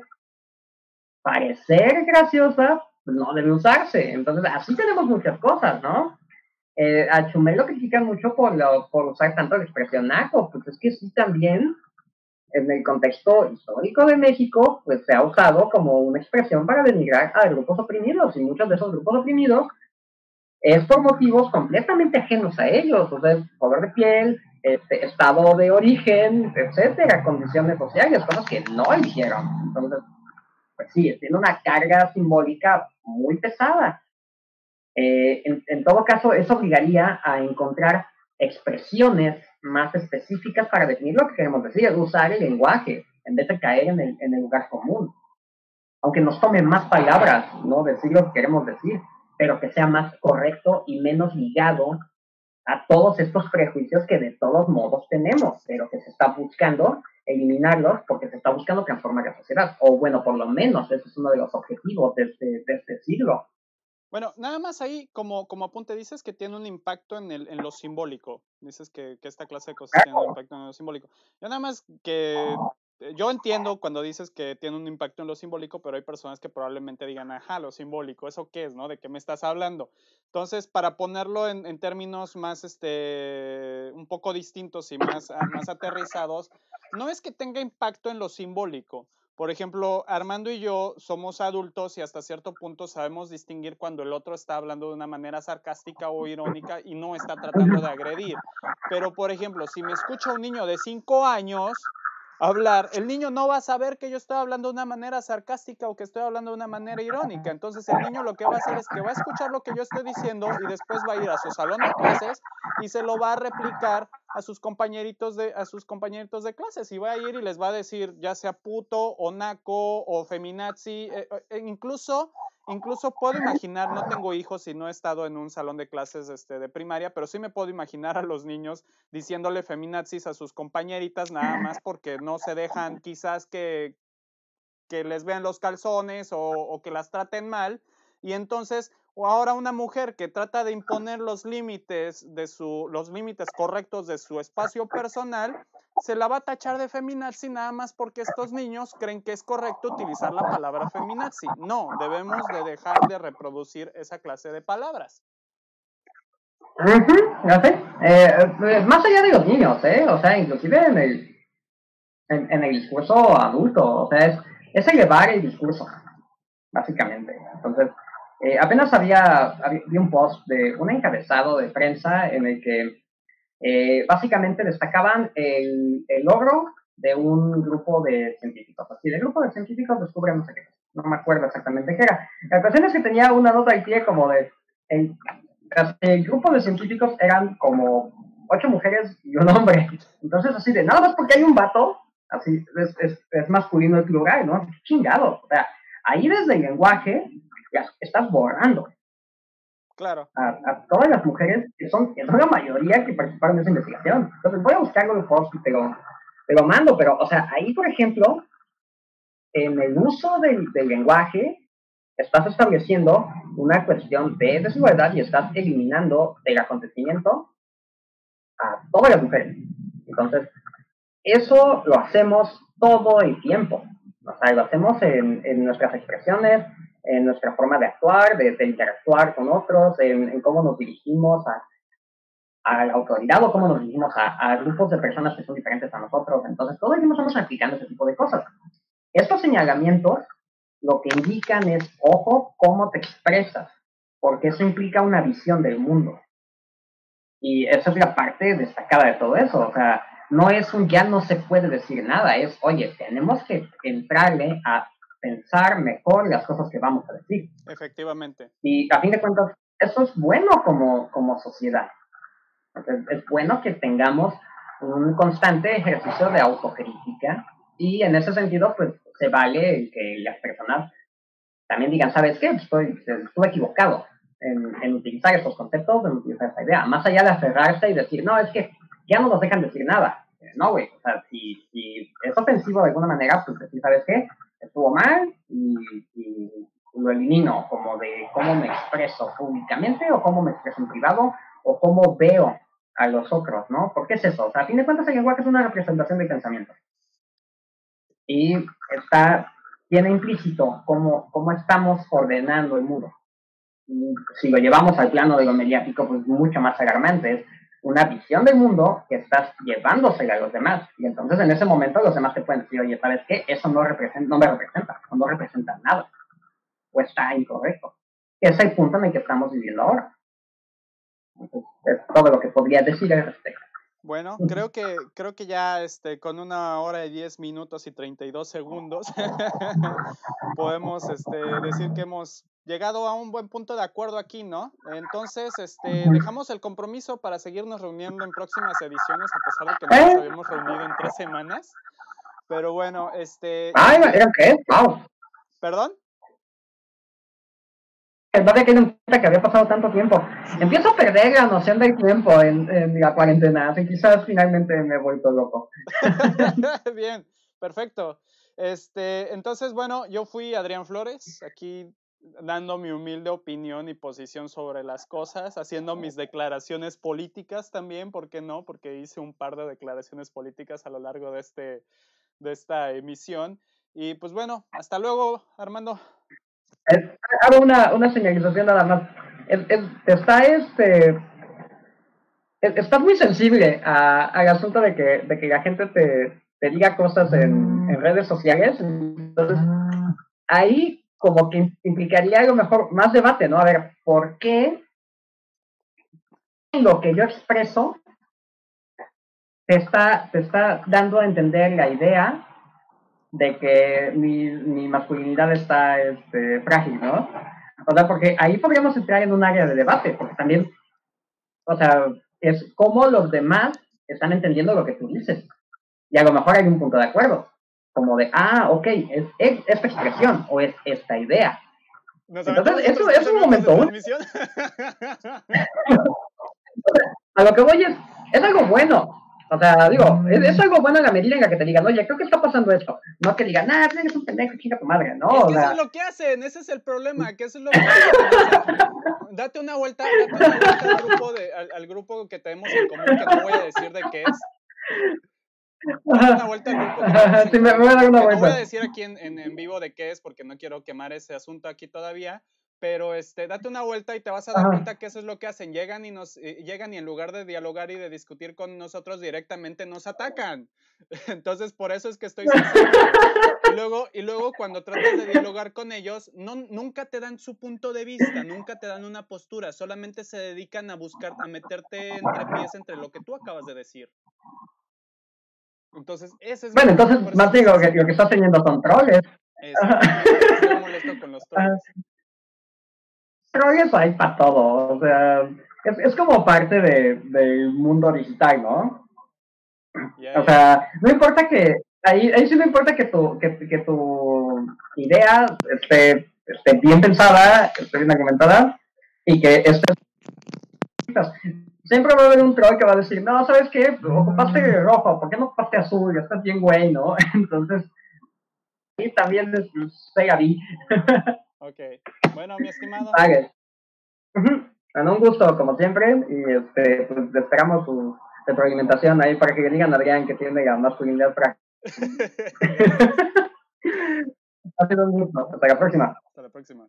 parecer graciosa, pues no debe usarse. Entonces, así tenemos muchas cosas, ¿no? A Chumel lo critican mucho por usar tanto la expresión naco, pues es que sí también en el contexto histórico de México, pues se ha usado como una expresión para denigrar a grupos oprimidos, y muchos de esos grupos oprimidos es por motivos completamente ajenos a ellos, o sea, color de piel, estado de origen, etcétera, condiciones sociales, cosas que no eligieron. Entonces, pues sí, tiene una carga simbólica muy pesada. En todo caso, eso obligaría a encontrar expresiones más específicas para definir lo que queremos decir, usar el lenguaje en vez de caer en el lugar común. Aunque nos tome más palabras, ¿no? Decir lo que queremos decir, pero que sea más correcto y menos ligado a todos estos prejuicios que de todos modos tenemos, pero que se está buscando eliminarlos porque se está buscando transformar la sociedad. O bueno, por lo menos ese es uno de los objetivos de este siglo. Bueno, nada más ahí como apunte, dices que tiene un impacto en lo simbólico. Dices que esta clase de cosas tiene un impacto en lo simbólico. Yo nada más que yo entiendo cuando dices que tiene un impacto en lo simbólico, pero hay personas que probablemente digan, ajá, lo simbólico, ¿eso qué es, no? ¿De qué me estás hablando? Entonces, para ponerlo en términos más, un poco distintos y más aterrizados, no es que tenga impacto en lo simbólico. Por ejemplo, Armando y yo somos adultos y hasta cierto punto sabemos distinguir cuando el otro está hablando de una manera sarcástica o irónica y no está tratando de agredir. Pero, por ejemplo, si me escucha un niño de 5 años hablar, el niño no va a saber que yo estoy hablando de una manera sarcástica o que estoy hablando de una manera irónica. Entonces el niño lo que va a hacer es que va a escuchar lo que yo estoy diciendo y después va a ir a su salón de clases y se lo va a replicar a sus compañeritos de clases y va a ir y les va a decir ya sea puto o naco o feminazi, incluso puedo imaginar, no tengo hijos y no he estado en un salón de clases de primaria, pero sí me puedo imaginar a los niños diciéndole feminazis a sus compañeritas nada más porque no se dejan quizás que les vean los calzones o que las traten mal. Y entonces, o ahora una mujer que trata de imponer los límites correctos de su espacio personal, se la va a tachar de feminazi nada más porque estos niños creen que es correcto utilizar la palabra feminazi. No, debemos de dejar de reproducir esa clase de palabras. Ya sé. Más allá de los niños, o sea, inclusive en el discurso adulto, o sea, es elevar el discurso, básicamente. Entonces, apenas vi un post de un encabezado de prensa en el que básicamente destacaban el logro de un grupo de científicos. Así, el grupo de científicos descubre no sé qué, no me acuerdo exactamente qué era. La cuestión es que tenía una nota al pie como de, el grupo de científicos eran como 8 mujeres y un hombre. Entonces, así de, nada más porque hay un vato, así, es masculino el plural, ¿no? Chingado. O sea, ahí desde el lenguaje ya estás borrando. Claro. A todas las mujeres que son la mayoría que participaron en esa investigación. Entonces voy a buscarlo en post y te lo mando, pero, o sea, ahí, por ejemplo, en el uso del lenguaje, estás estableciendo una cuestión de desigualdad y estás eliminando del acontecimiento a todas las mujeres. Entonces, eso lo hacemos todo el tiempo. O sea, lo hacemos en nuestras expresiones, en nuestra forma de actuar, de interactuar con otros, en cómo nos dirigimos a la autoridad o cómo nos dirigimos a grupos de personas que son diferentes a nosotros. Entonces, todo el tiempo estamos aplicando ese tipo de cosas. Estos señalamientos lo que indican es, ojo, cómo te expresas, porque eso implica una visión del mundo. Y esa es la parte destacada de todo eso. O sea, no es ya no se puede decir nada, es, oye, tenemos que entrarle a pensar mejor las cosas que vamos a decir. Efectivamente. Y a fin de cuentas, eso es bueno como sociedad. Entonces, es bueno que tengamos un constante ejercicio de autocrítica y en ese sentido, pues, se vale el que las personas también digan, ¿sabes qué? Estuve equivocado. en utilizar esos conceptos, en utilizar esa idea, más allá de aferrarse y decir, no, es que ya no nos dejan decir nada. No, güey, o sea, si es ofensivo de alguna manera, pues decir, ¿sabes qué? Estuvo mal y lo elimino, como de cómo me expreso públicamente o cómo me expreso en privado o cómo veo a los otros, ¿no? Porque es eso, o sea, a fin de cuentas el lenguaje es una representación del pensamiento. Y tiene implícito cómo estamos ordenando el mundo. Y si lo llevamos al plano de lo mediático, pues mucho más alarmante. Es una visión del mundo que estás llevándosela a los demás. Y entonces en ese momento los demás te pueden decir, oye, ¿sabes qué? Eso no me representa, o no representa nada. O está incorrecto. Ese es el punto en el que estamos viviendo ahora. Entonces, es todo lo que podría decir al respecto. Bueno, creo que ya con 1 hora y 10 minutos y 32 segundos podemos decir que hemos llegado a un buen punto de acuerdo aquí, ¿no? Entonces, dejamos el compromiso para seguirnos reuniendo en próximas ediciones, a pesar de que no nos habíamos reunido en 3 semanas. Pero bueno, ¡Ay, ¿eran 3? ¡Wow! ¿Perdón? No había caído en cuenta que había pasado tanto tiempo. Empiezo a perder la noción del tiempo en la cuarentena, así quizás finalmente me he vuelto loco. Bien, perfecto. Entonces, bueno, yo fui Adrián Flores, aquí dando mi humilde opinión y posición sobre las cosas, haciendo mis declaraciones políticas también, ¿por qué no? Porque hice un par de declaraciones políticas a lo largo de esta emisión. Y pues bueno, hasta luego, Armando. Hago una señalización nada más. Estás muy sensible al asunto de que la gente te diga cosas en redes sociales. Entonces, ahí como que implicaría a lo mejor más debate, ¿no? A ver, ¿por qué lo que yo expreso te está dando a entender la idea de que mi masculinidad está frágil, ¿no? O sea, porque ahí podríamos entrar en un área de debate, porque también, o sea, es cómo los demás están entendiendo lo que tú dices. Y a lo mejor hay un punto de acuerdo, como de, ok, es esta expresión o es esta idea. Entonces, eso es un momento. A lo que voy es algo bueno. O sea, digo, es algo bueno en la medida en la que te digan, oye, creo que está pasando esto. No que digan, eres un pendejo, chica tu madre, ¿no? Es que eso es lo que hacen, ese es el problema, que eso es lo que hacen. Date una vuelta al grupo que tenemos en común, que no voy a decir de qué es. Date una vuelta al grupo que tenemos sí, me voy a dar una vuelta. No voy a decir aquí en vivo de qué es, porque no quiero quemar ese asunto aquí todavía. Pero date una vuelta y te vas a dar cuenta que eso es lo que hacen. Llegan y en lugar de dialogar y de discutir con nosotros directamente, nos atacan. Entonces, por eso es que estoy sensible. Y luego cuando tratas de dialogar con ellos, nunca te dan su punto de vista, nunca te dan una postura, solamente se dedican a meterte entre pies entre lo que tú acabas de decir. Entonces, ese es bueno, entonces, más digo, lo que estás teniendo son troles. Estoy molesto con los troles. Trolls hay para todo, o sea, es como parte del mundo digital, ¿no? O sea, no importa que, ahí sí no importa que tu idea esté bien pensada, esté bien argumentada, y que siempre va a haber un troll que va a decir, no, ¿sabes qué? Ocupaste rojo, ¿por qué no ocupaste azul? Estás bien güey, ¿no? Entonces, sí, también se vi. Ok, bueno, mi estimado. Vale. Bueno, un gusto, como siempre, y pues esperamos su retroalimentación ahí para que le digan a Adrián que tiene la masculinidad práctica. Ha sido un gusto. Hasta la próxima. Hasta la próxima.